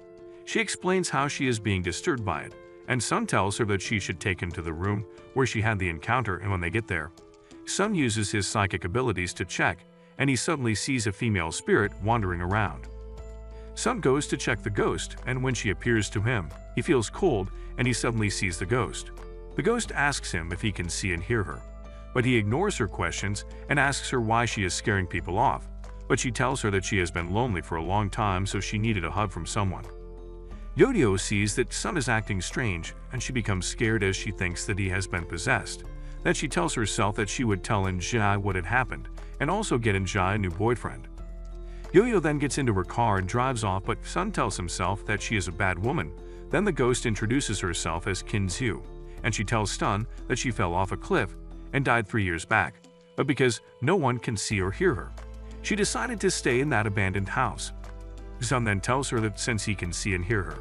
she explains how she is being disturbed by it, and Sun tells her that she should take him to the room where she had the encounter, and when they get there, Sun uses his psychic abilities to check, and he suddenly sees a female spirit wandering around. Sun goes to check the ghost, and when she appears to him, he feels cold, and he suddenly sees the ghost. The ghost asks him if he can see and hear her, but he ignores her questions and asks her why she is scaring people off, but she tells her that she has been lonely for a long time, so she needed a hug from someone. Yo-Yo sees that Sun is acting strange, and she becomes scared as she thinks that he has been possessed. Then she tells herself that she would tell Jai what had happened, and also get Jai a new boyfriend. Yo-Yo then gets into her car and drives off, but Sun tells himself that she is a bad woman. Then the ghost introduces herself as Kin Zhu, and she tells Sun that she fell off a cliff and died 3 years back, but because no one can see or hear her, she decided to stay in that abandoned house. Sun then tells her that since he can see and hear her,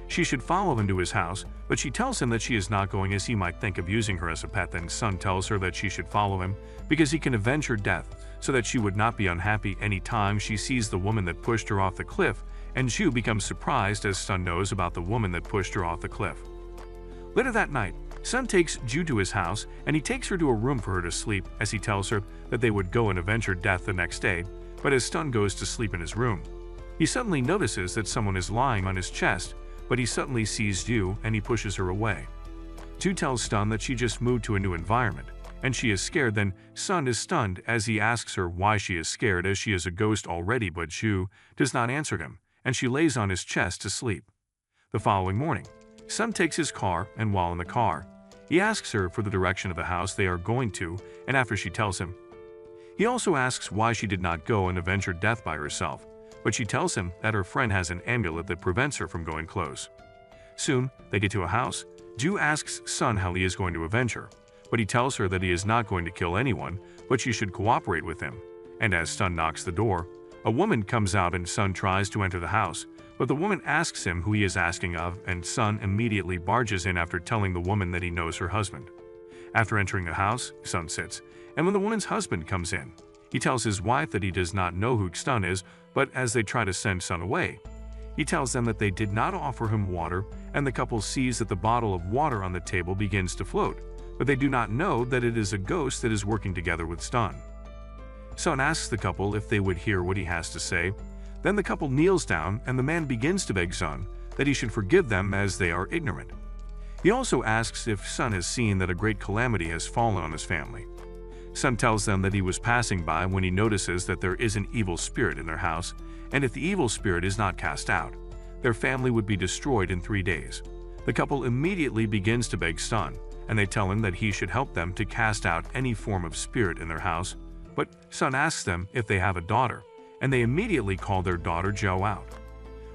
she should follow him to his house, but she tells him that she is not going as he might think of using her as a pet. Then Sun tells her that she should follow him because he can avenge her death so that she would not be unhappy any time she sees the woman that pushed her off the cliff, and Ju becomes surprised as Sun knows about the woman that pushed her off the cliff. Later that night, Sun takes Ju to his house and he takes her to a room for her to sleep as he tells her that they would go and avenge her death the next day, but as Sun goes to sleep in his room, he suddenly notices that someone is lying on his chest, but he suddenly sees Ju and he pushes her away. Ju tells Sun that she just moved to a new environment and she is scared. Then Sun is stunned as he asks her why she is scared as she is a ghost already, but Ju does not answer him and she lays on his chest to sleep. The following morning, Sun takes his car and while in the car, he asks her for the direction of the house they are going to, and after she tells him, he also asks why she did not go and avenge her death by herself, but she tells him that her friend has an amulet that prevents her from going close. Soon, they get to a house. Ju asks Sun how he is going to avenge her, but he tells her that he is not going to kill anyone, but she should cooperate with him. And as Sun knocks the door, a woman comes out and Sun tries to enter the house, but the woman asks him who he is asking of, and Sun immediately barges in after telling the woman that he knows her husband. After entering the house, Sun sits, and when the woman's husband comes in, he tells his wife that he does not know who Sun is, but as they try to send Sun away, he tells them that they did not offer him water, and the couple sees that the bottle of water on the table begins to float, but they do not know that it is a ghost that is working together with Sun. Sun asks the couple if they would hear what he has to say. Then the couple kneels down and the man begins to beg Sun that he should forgive them as they are ignorant. He also asks if Sun has seen that a great calamity has fallen on his family. Sun tells them that he was passing by when he notices that there is an evil spirit in their house, and if the evil spirit is not cast out, their family would be destroyed in 3 days. The couple immediately begins to beg Sun, and they tell him that he should help them to cast out any form of spirit in their house, but Sun asks them if they have a daughter, and they immediately call their daughter Jo out.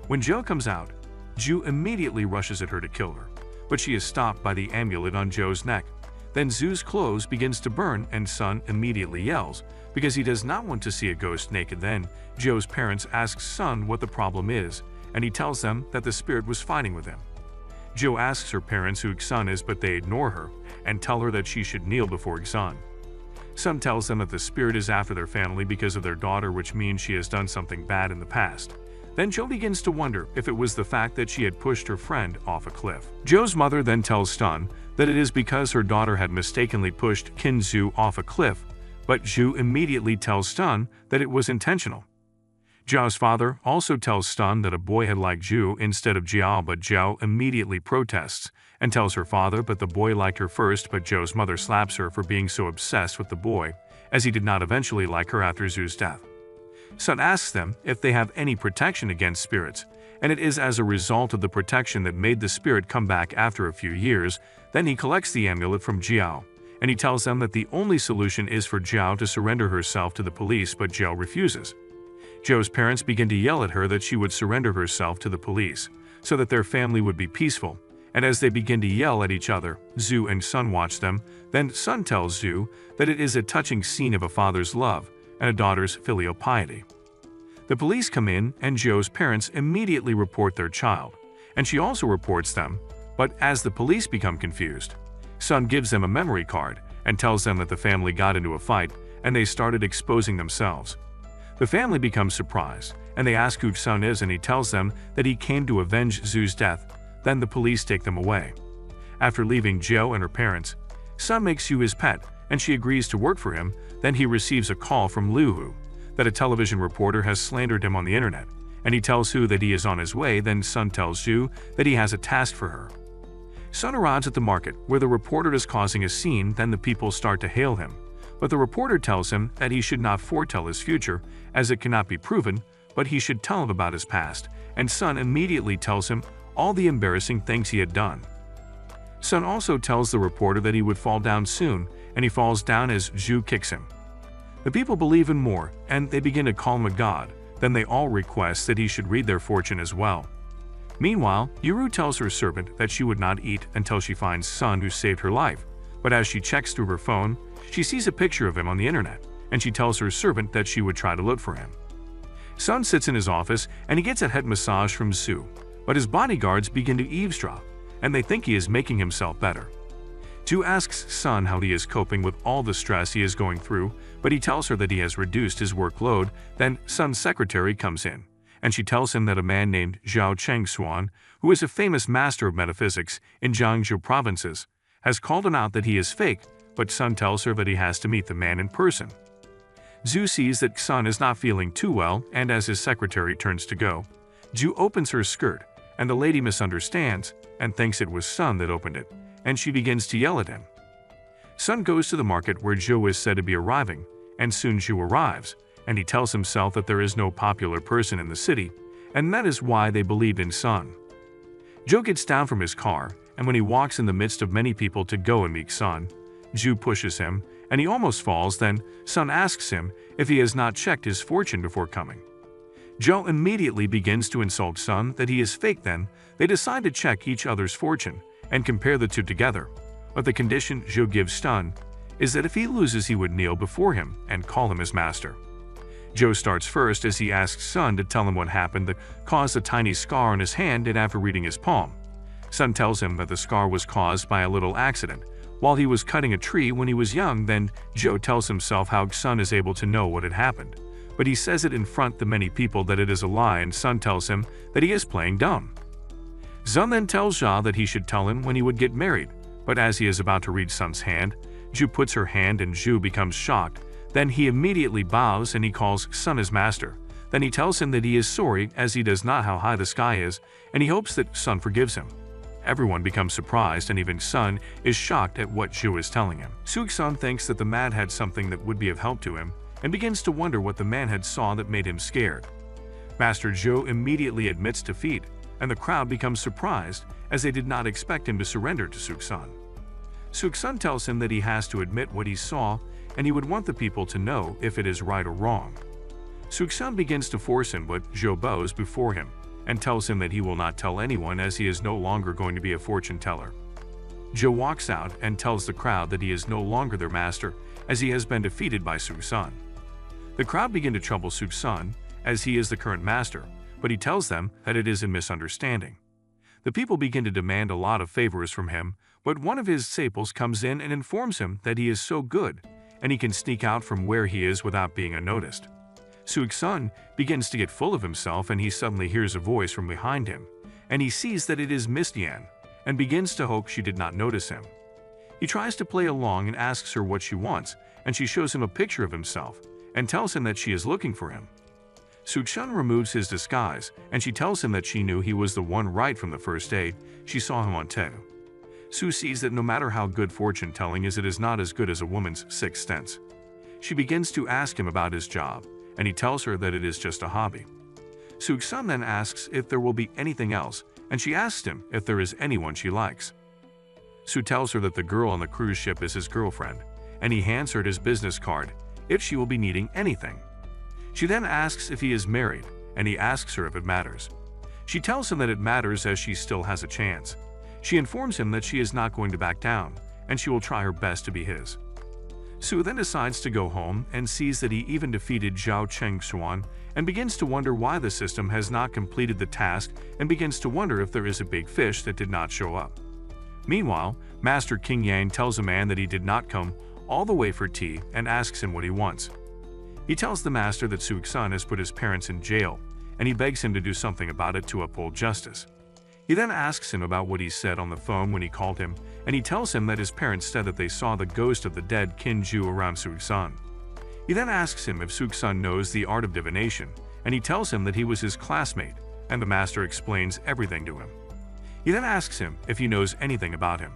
When Jo comes out, Ju immediately rushes at her to kill her, but she is stopped by the amulet on Jo's neck. Then Zu's clothes begins to burn and Sun immediately yells because he does not want to see a ghost naked. Then Jo's parents ask Sun what the problem is, and he tells them that the spirit was fighting with him. Jo asks her parents who Sun is, but they ignore her and tell her that she should kneel before Sun. Sun tells them that the spirit is after their family because of their daughter, which means she has done something bad in the past. Then Jo begins to wonder if it was the fact that she had pushed her friend off a cliff. Jo's mother then tells Sun that it is because her daughter had mistakenly pushed Kinzu off a cliff, but Ju immediately tells Sun that it was intentional. Zhao's father also tells Sun that a boy had liked Ju instead of Jiao, but Zhao immediately protests and tells her father that the boy liked her first, but Jo's mother slaps her for being so obsessed with the boy, as he did not eventually like her after Zu's death. Sun asks them if they have any protection against spirits, and it is as a result of the protection that made the spirit come back after a few years. Then he collects the amulet from Jiao, and he tells them that the only solution is for Jiao to surrender herself to the police, but Jiao refuses. Jo's parents begin to yell at her that she would surrender herself to the police, so that their family would be peaceful, and as they begin to yell at each other, Zu and Sun watch them. Then Sun tells Zu that it is a touching scene of a father's love and a daughter's filial piety. The police come in and Jo's parents immediately report their child, and she also reports them, but as the police become confused, Sun gives them a memory card and tells them that the family got into a fight and they started exposing themselves. The family becomes surprised, and they ask who Sun is, and he tells them that he came to avenge Zu's death. Then the police take them away. After leaving Jo and her parents, Sun makes Yu his pet, and she agrees to work for him. Then he receives a call from Lu Hu that a television reporter has slandered him on the internet, and he tells Hu that he is on his way. Then Sun tells Yu that he has a task for her. Sun arrives at the market where the reporter is causing a scene. Then the people start to hail him, but the reporter tells him that he should not foretell his future as it cannot be proven, but he should tell him about his past, and Sun immediately tells him all the embarrassing things he had done. Sun also tells the reporter that he would fall down soon, and he falls down as Zhu kicks him. The people believe him more, and they begin to call him a god. Then they all request that he should read their fortune as well. Meanwhile, Yuru tells her servant that she would not eat until she finds Sun, who saved her life, but as she checks through her phone, she sees a picture of him on the internet, and she tells her servant that she would try to look for him. Sun sits in his office and he gets a head massage from Sue, but his bodyguards begin to eavesdrop, and they think he is making himself better. Ju asks Sun how he is coping with all the stress he is going through, but he tells her that he has reduced his workload. Then Sun's secretary comes in, and she tells him that a man named Zhao Chengxuan, who is a famous master of metaphysics in Jiangsu provinces, has called him out that he is fake, but Sun tells her that he has to meet the man in person. Zhu sees that Sun is not feeling too well, and as his secretary turns to go, Zhu opens her skirt, and the lady misunderstands and thinks it was Sun that opened it, and she begins to yell at him. Sun goes to the market where Zhou is said to be arriving, and soon Zhou arrives, and he tells himself that there is no popular person in the city, and that is why they believe in Sun. Zhou gets down from his car, and when he walks in the midst of many people to go and meet Sun, Zhu pushes him, and he almost falls. Then Sun asks him if he has not checked his fortune before coming. Zhou immediately begins to insult Sun that he is fake. Then they decide to check each other's fortune and compare the two together, but the condition Zhou gives Sun is that if he loses he would kneel before him and call him his master. Zhou starts first as he asks Sun to tell him what happened that caused a tiny scar on his hand, and after reading his palm, Sun tells him that the scar was caused by a little accident while he was cutting a tree when he was young. Then Zhou tells himself how Sun is able to know what had happened, but he says it in front of many people that it is a lie, and Sun tells him that he is playing dumb. Sun then tells Zha that he should tell him when he would get married, but as he is about to read Sun's hand, Zhu puts her hand and Zhu becomes shocked. Then he immediately bows and he calls Sun his master. Then he tells him that he is sorry as he does not know how high the sky is, and he hopes that Sun forgives him. Everyone becomes surprised, and even Sun is shocked at what Zhu is telling him. Sun thinks that the man had something that would be of help to him, and begins to wonder what the man had saw that made him scared. Master Zhou immediately admits defeat, and the crowd becomes surprised as they did not expect him to surrender to Sun. Sun tells him that he has to admit what he saw, and he would want the people to know if it is right or wrong. Sun begins to force him, but Zhou bows before him and tells him that he will not tell anyone as he is no longer going to be a fortune teller. Zhou walks out and tells the crowd that he is no longer their master as he has been defeated by Sun. The crowd begin to trouble Sun as he is the current master, but he tells them that it is a misunderstanding. The people begin to demand a lot of favors from him, but one of his disciples comes in and informs him that he is so good and he can sneak out from where he is without being unnoticed. Sun begins to get full of himself, and he suddenly hears a voice from behind him, and he sees that it is Miss Yan, and begins to hope she did not notice him. He tries to play along and asks her what she wants, and she shows him a picture of himself and tells him that she is looking for him. Sun removes his disguise, and she tells him that she knew he was the one right from the first day she saw him on TV. Su sees that no matter how good fortune telling is, it is not as good as a woman's sixth sense. She begins to ask him about his job, and he tells her that it is just a hobby. Sun then asks if there will be anything else, and she asks him if there is anyone she likes. Su tells her that the girl on the cruise ship is his girlfriend, and he hands her his business card if she will be needing anything. She then asks if he is married, and he asks her if it matters. She tells him that it matters as she still has a chance. She informs him that she is not going to back down, and she will try her best to be his. Su then decides to go home and sees that he even defeated Zhao Chengxuan, and begins to wonder why the system has not completed the task, and begins to wonder if there is a big fish that did not show up. Meanwhile, Master King Yang tells a man that he did not come all the way for tea and asks him what he wants. He tells the master that Sun has put his parents in jail, and he begs him to do something about it to uphold justice. He then asks him about what he said on the phone when he called him, and he tells him that his parents said that they saw the ghost of the dead Qin Ju around Sun. He then asks him if Sun knows the art of divination, and he tells him that he was his classmate, and the master explains everything to him. He then asks him if he knows anything about him.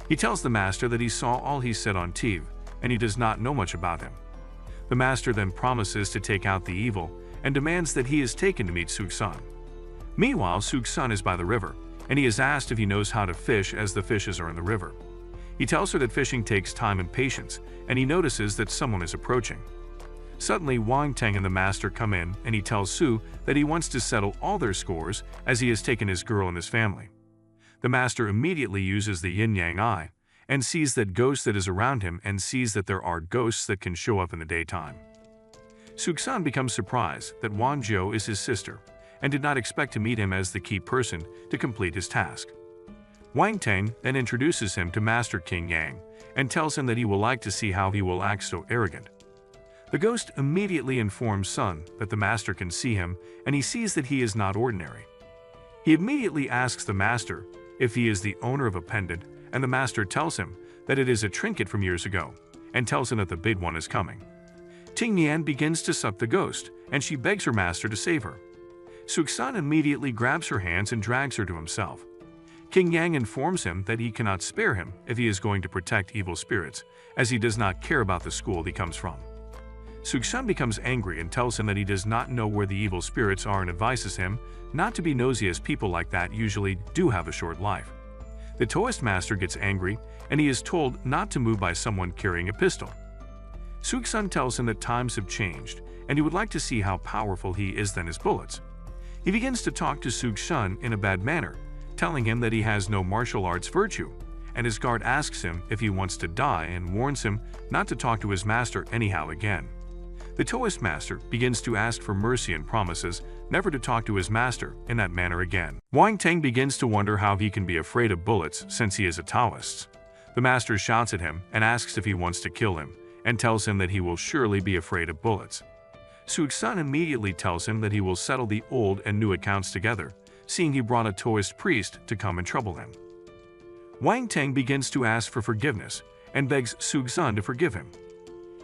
He tells the master that he saw all he said on TV, and he does not know much about him. The master then promises to take out the evil, and demands that he is taken to meet Sun. Meanwhile, Sun is by the river, and he is asked if he knows how to fish as the fishes are in the river. He tells her that fishing takes time and patience, and he notices that someone is approaching. Suddenly, Wang Teng and the master come in, and he tells Su that he wants to settle all their scores as he has taken his girl and his family. The master immediately uses the yin-yang eye and sees that ghost that is around him, and sees that there are ghosts that can show up in the daytime. Suksan becomes surprised that Wan Zhou is his sister and did not expect to meet him as the key person to complete his task. Wang Tang then introduces him to Master King Yang and tells him that he will like to see how he will act so arrogant. The ghost immediately informs Sun that the master can see him, and he sees that he is not ordinary. He immediately asks the master if he is the owner of a pendant, and the master tells him that it is a trinket from years ago, and tells him that the big one is coming. Ting Nian begins to suck the ghost, and she begs her master to save her. Suksan immediately grabs her hands and drags her to himself. King Yang informs him that he cannot spare him if he is going to protect evil spirits, as he does not care about the school he comes from. Suksan becomes angry and tells him that he does not know where the evil spirits are and advises him not to be nosy, as people like that usually do have a short life. The Taoist master gets angry and he is told not to move by someone carrying a pistol. Suksan tells him that times have changed and he would like to see how powerful he is than his bullets. He begins to talk to Suksan in a bad manner, telling him that he has no martial arts virtue, and his guard asks him if he wants to die and warns him not to talk to his master anyhow again. The Taoist master begins to ask for mercy and promises never to talk to his master in that manner again. Wang Tang begins to wonder how he can be afraid of bullets since he is a Taoist. The master shouts at him and asks if he wants to kill him, and tells him that he will surely be afraid of bullets. Suksan immediately tells him that he will settle the old and new accounts together, seeing he brought a Taoist priest to come and trouble him. Wang Tang begins to ask for forgiveness and begs Suksan to forgive him.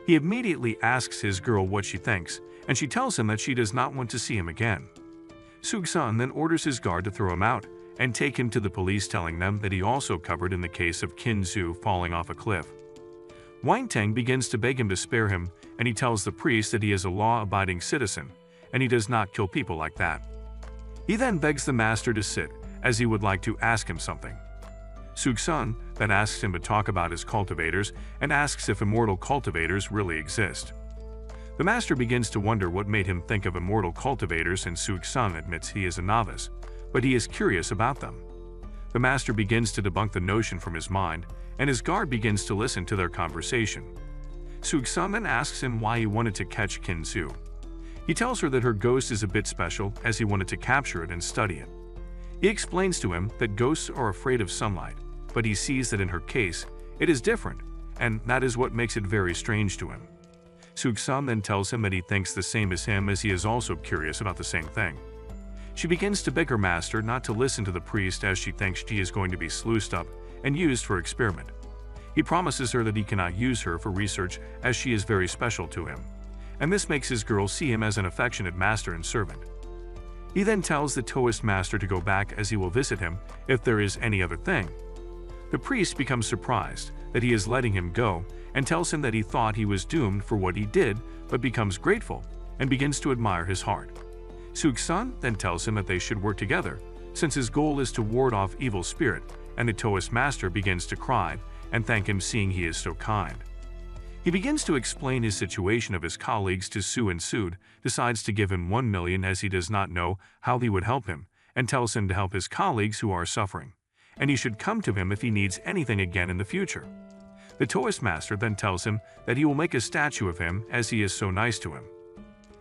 He immediately asks his girl what she thinks, and she tells him that she does not want to see him again. Suksan then orders his guard to throw him out and take him to the police, telling them that he also covered in the case of Qin Zhu falling off a cliff. Wang Tang begins to beg him to spare him, and he tells the priest that he is a law-abiding citizen, and he does not kill people like that. He then begs the master to sit, as he would like to ask him something. Suksan then asks him to talk about his cultivators and asks if immortal cultivators really exist. The master begins to wonder what made him think of immortal cultivators, and Suksan admits he is a novice, but he is curious about them. The master begins to debunk the notion from his mind, and his guard begins to listen to their conversation. Suksan then asks him why he wanted to catch Qin Zhu. He tells her that her ghost is a bit special, as he wanted to capture it and study it. He explains to him that ghosts are afraid of sunlight, but he sees that in her case, it is different, and that is what makes it very strange to him. Suksan then tells him that he thinks the same as him, as he is also curious about the same thing. She begins to beg her master not to listen to the priest, as she thinks she is going to be sluiced up and used for experiment. He promises her that he cannot use her for research, as she is very special to him, and this makes his girl see him as an affectionate master and servant. He then tells the Taoist master to go back, as he will visit him if there is any other thing. The priest becomes surprised that he is letting him go and tells him that he thought he was doomed for what he did, but becomes grateful and begins to admire his heart. Suksan then tells him that they should work together, since his goal is to ward off evil spirit, and the Taoist master begins to cry and thank him, seeing he is so kind. He begins to explain his situation of his colleagues to Su, and Sud decides to give him 1 million, as he does not know how he would help him, and tells him to help his colleagues who are suffering, and he should come to him if he needs anything again in the future. The Taoist master then tells him that he will make a statue of him, as he is so nice to him.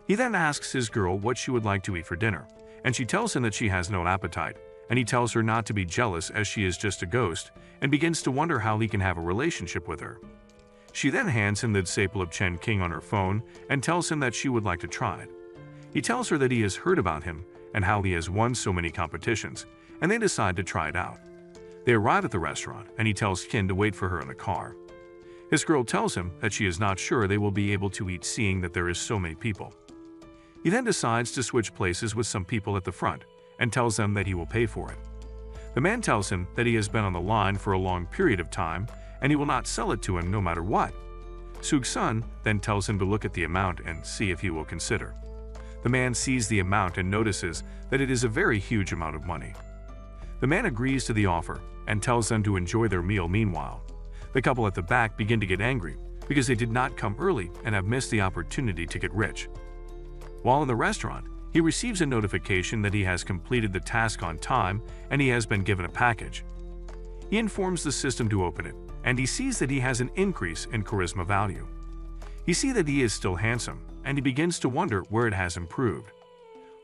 He then asks his girl what she would like to eat for dinner, and she tells him that she has no appetite, and he tells her not to be jealous, as she is just a ghost, and begins to wonder how he can have a relationship with her. She then hands him the disciple of Chen King on her phone and tells him that she would like to try it. He tells her that he has heard about him and how he has won so many competitions, and they decide to try it out. They arrive at the restaurant, and he tells Qin to wait for her in the car. His girl tells him that she is not sure they will be able to eat, seeing that there is so many people. He then decides to switch places with some people at the front and tells them that he will pay for it. The man tells him that he has been on the line for a long period of time and he will not sell it to him no matter what. Suksan then tells him to look at the amount and see if he will consider. The man sees the amount and notices that it is a very huge amount of money. The man agrees to the offer and tells them to enjoy their meal. Meanwhile, the couple at the back begin to get angry because they did not come early and have missed the opportunity to get rich. While in the restaurant, he receives a notification that he has completed the task on time and he has been given a package. He informs the system to open it, and he sees that he has an increase in charisma value. He sees that he is still handsome, and he begins to wonder where it has improved.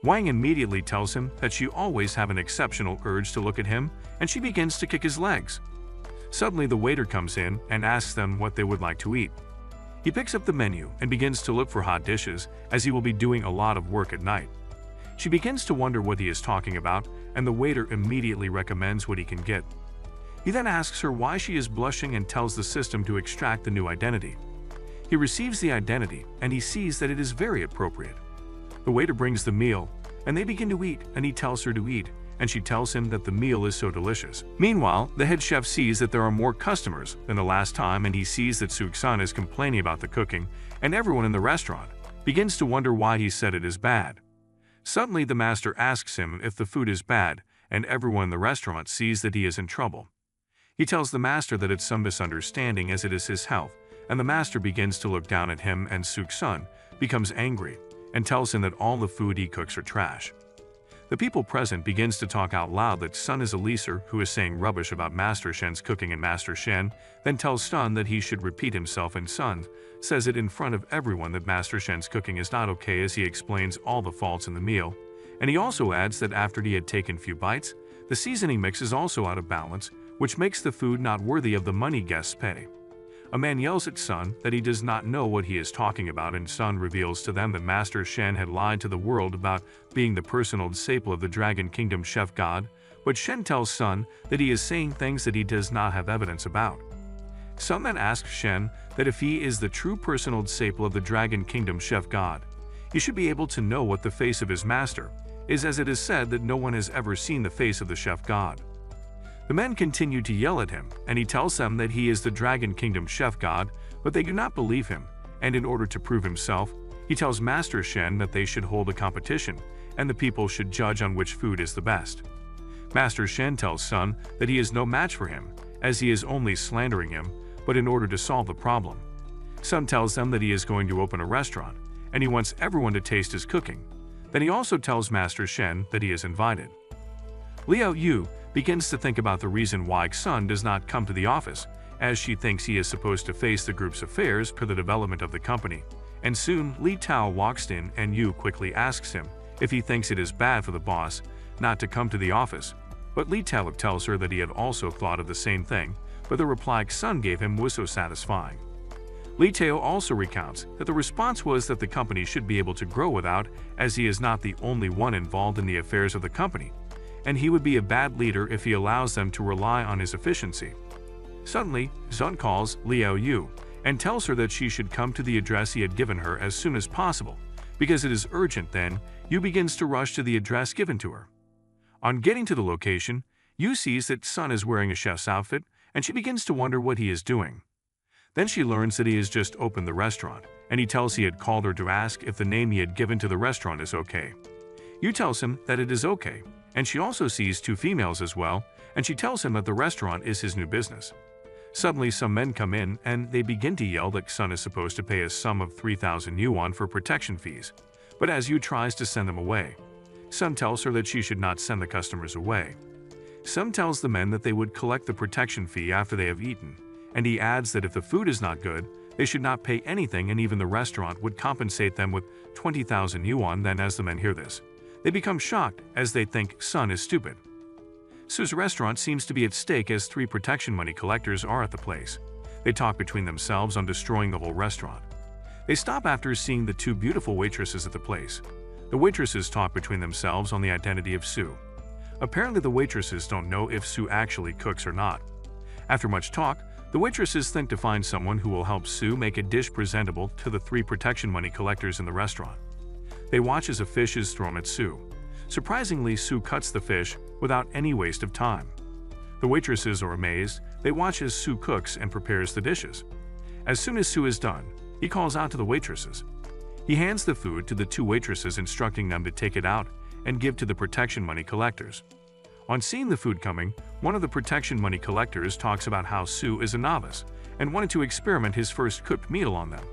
Wang immediately tells him that she always have an exceptional urge to look at him, and she begins to kick his legs. Suddenly the waiter comes in and asks them what they would like to eat. He picks up the menu and begins to look for hot dishes, as he will be doing a lot of work at night. She begins to wonder what he is talking about, and the waiter immediately recommends what he can get. He then asks her why she is blushing and tells the system to extract the new identity. He receives the identity and he sees that it is very appropriate. The waiter brings the meal, and they begin to eat, and he tells her to eat, and she tells him that the meal is so delicious. Meanwhile, the head chef sees that there are more customers than the last time, and he sees that Suk-sun is complaining about the cooking, and everyone in the restaurant begins to wonder why he said it is bad. Suddenly the master asks him if the food is bad, and everyone in the restaurant sees that he is in trouble. He tells the master that it's some misunderstanding as it is his health, and the master begins to look down at him, and Suk-sun becomes angry and tells him that all the food he cooks are trash. The people present begins to talk out loud that Sun is a leaser who is saying rubbish about Master Shen's cooking, and Master Shen then tells Sun that he should repeat himself, and Sun says it in front of everyone that Master Shen's cooking is not okay, as he explains all the faults in the meal, and he also adds that after he had taken few bites, the seasoning mix is also out of balance, which makes the food not worthy of the money guests pay. A man yells at Sun that he does not know what he is talking about, and Sun reveals to them that Master Shen had lied to the world about being the personal disciple of the Dragon Kingdom chef god, but Shen tells Sun that he is saying things that he does not have evidence about. Sun then asks Shen that if he is the true personal disciple of the Dragon Kingdom chef god, he should be able to know what the face of his master is, as it is said that no one has ever seen the face of the chef god. The men continue to yell at him, and he tells them that he is the Dragon Kingdom chef god, but they do not believe him, and in order to prove himself, he tells Master Shen that they should hold a competition, and the people should judge on which food is the best. Master Shen tells Sun that he is no match for him, as he is only slandering him, but in order to solve the problem. Sun tells them that he is going to open a restaurant, and he wants everyone to taste his cooking. Then he also tells Master Shen that he is invited. Liao Yu begins to think about the reason why Sun does not come to the office, as she thinks he is supposed to face the group's affairs for the development of the company. And soon, Li Tao walks in, and Yu quickly asks him if he thinks it is bad for the boss not to come to the office. But Li Tao tells her that he had also thought of the same thing, but the reply Sun gave him was so satisfying. Li Tao also recounts that the response was that the company should be able to grow without, as he is not the only one involved in the affairs of the company, and he would be a bad leader if he allows them to rely on his efficiency. Suddenly, Sun calls Liao Yu and tells her that she should come to the address he had given her as soon as possible, because it is urgent. Then, Yu begins to rush to the address given to her. On getting to the location, Yu sees that Sun is wearing a chef's outfit, and she begins to wonder what he is doing. Then she learns that he has just opened the restaurant, and he tells he had called her to ask if the name he had given to the restaurant is okay. Yu tells him that it is okay, and she also sees two females as well, and she tells him that the restaurant is his new business. Suddenly some men come in, and they begin to yell that Sun is supposed to pay a sum of 3,000 yuan for protection fees, but as Yu tries to send them away, Sun tells her that she should not send the customers away. Sun tells the men that they would collect the protection fee after they have eaten, and he adds that if the food is not good, they should not pay anything, and even the restaurant would compensate them with 20,000 yuan. Then as the men hear this, they become shocked, as they think Sun is stupid. Su's restaurant seems to be at stake, as 3 protection money collectors are at the place. They talk between themselves on destroying the whole restaurant. They stop after seeing the 2 beautiful waitresses at the place. The waitresses talk between themselves on the identity of Su. Apparently the waitresses don't know if Su actually cooks or not. After much talk, the waitresses think to find someone who will help Su make a dish presentable to the 3 protection money collectors in the restaurant. They watch as a fish is thrown at Su. Surprisingly, Su cuts the fish without any waste of time. The waitresses are amazed. They watch as Su cooks and prepares the dishes. As soon as Su is done, he calls out to the waitresses. He hands the food to the 2 waitresses, instructing them to take it out and give to the protection money collectors. On seeing the food coming, one of the protection money collectors talks about how Su is a novice and wanted to experiment his first cooked meal on them.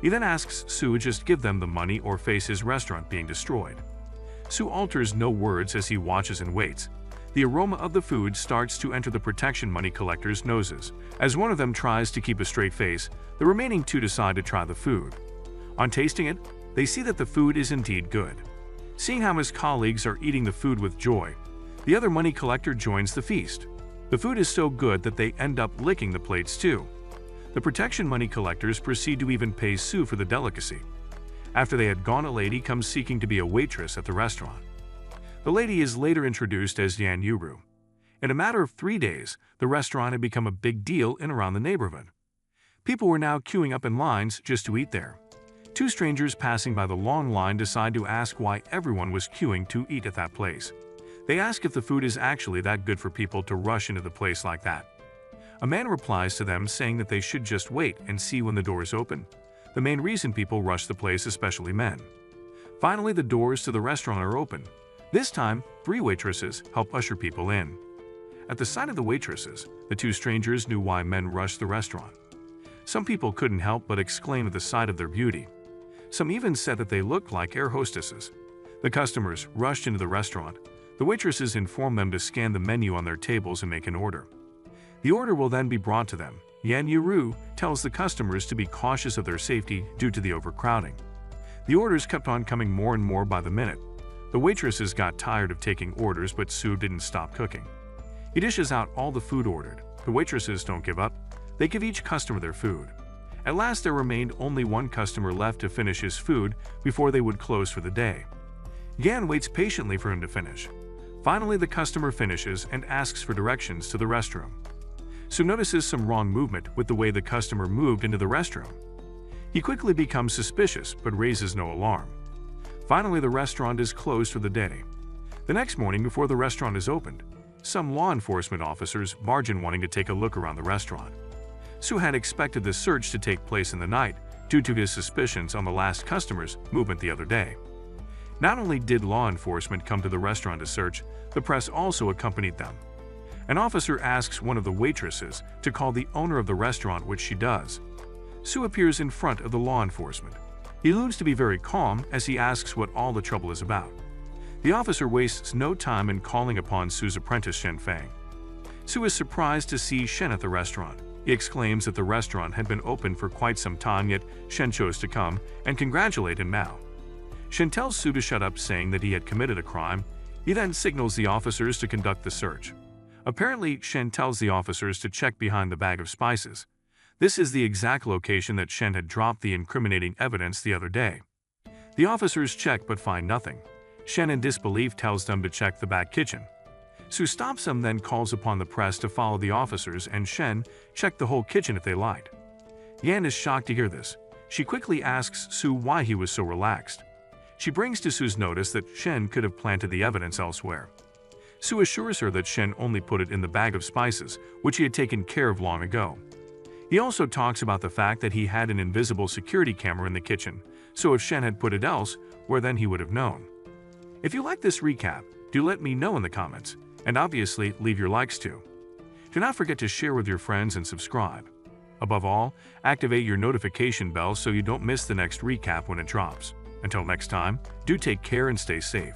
He then asks Su just give them the money or face his restaurant being destroyed. Su alters no words as he watches and waits. The aroma of the food starts to enter the protection money collectors' noses. As one of them tries to keep a straight face, the remaining 2 decide to try the food. On tasting it, they see that the food is indeed good. Seeing how his colleagues are eating the food with joy, the other money collector joins the feast. The food is so good that they end up licking the plates too. The protection money collectors proceed to even pay Sue for the delicacy. After they had gone, a lady comes seeking to be a waitress at the restaurant. The lady is later introduced as Yan Yuru. In a matter of 3 days, the restaurant had become a big deal in around the neighborhood. People were now queuing up in lines just to eat there. Two strangers passing by the long line decide to ask why everyone was queuing to eat at that place. They ask if the food is actually that good for people to rush into the place like that. A man replies to them saying that they should just wait and see when the doors open. The main reason people rush the place, especially men. Finally, the doors to the restaurant are open. This time, 3 waitresses help usher people in. At the sight of the waitresses, the 2 strangers knew why men rushed the restaurant. Some people couldn't help but exclaim at the sight of their beauty. Some even said that they looked like air hostesses. The customers rushed into the restaurant. The waitresses informed them to scan the menu on their tables and make an order. The order will then be brought to them. Yan Yuru tells the customers to be cautious of their safety due to the overcrowding. The orders kept on coming more and more by the minute. The waitresses got tired of taking orders, but Sue didn't stop cooking. He dishes out all the food ordered. The waitresses don't give up. They give each customer their food. At last, there remained only 1 customer left to finish his food before they would close for the day. Yan waits patiently for him to finish. Finally, the customer finishes and asks for directions to the restroom. Sue notices some wrong movement with the way the customer moved into the restroom. He quickly becomes suspicious but raises no alarm. Finally, the restaurant is closed for the day. The next morning, before the restaurant is opened, some law enforcement officers barge in wanting to take a look around the restaurant. Sue had expected the search to take place in the night due to his suspicions on the last customer's movement the other day. Not only did law enforcement come to the restaurant to search, the press also accompanied them. An officer asks one of the waitresses to call the owner of the restaurant, which she does. Sue appears in front of the law enforcement. He alludes to be very calm as he asks what all the trouble is about. The officer wastes no time in calling upon Sue's apprentice Shen Fang. Sue is surprised to see Shen at the restaurant. He exclaims that the restaurant had been open for quite some time, yet Shen chose to come and congratulate him now. Shen tells Sue to shut up, saying that he had committed a crime. He then signals the officers to conduct the search. Apparently, Shen tells the officers to check behind the bag of spices. This is the exact location that Shen had dropped the incriminating evidence the other day. The officers check but find nothing. Shen, in disbelief, tells them to check the back kitchen. Sue stops them, then calls upon the press to follow the officers, and Shen check the whole kitchen if they lied. Yan is shocked to hear this. She quickly asks Sue why he was so relaxed. She brings to Sue's notice that Shen could have planted the evidence elsewhere. Sue assures her that Shen only put it in the bag of spices, which he had taken care of long ago. He also talks about the fact that he had an invisible security camera in the kitchen, so if Shen had put it else, where then he would have known. If you like this recap, do let me know in the comments, and obviously leave your likes too. Do not forget to share with your friends and subscribe. Above all, activate your notification bell so you don't miss the next recap when it drops. Until next time, do take care and stay safe.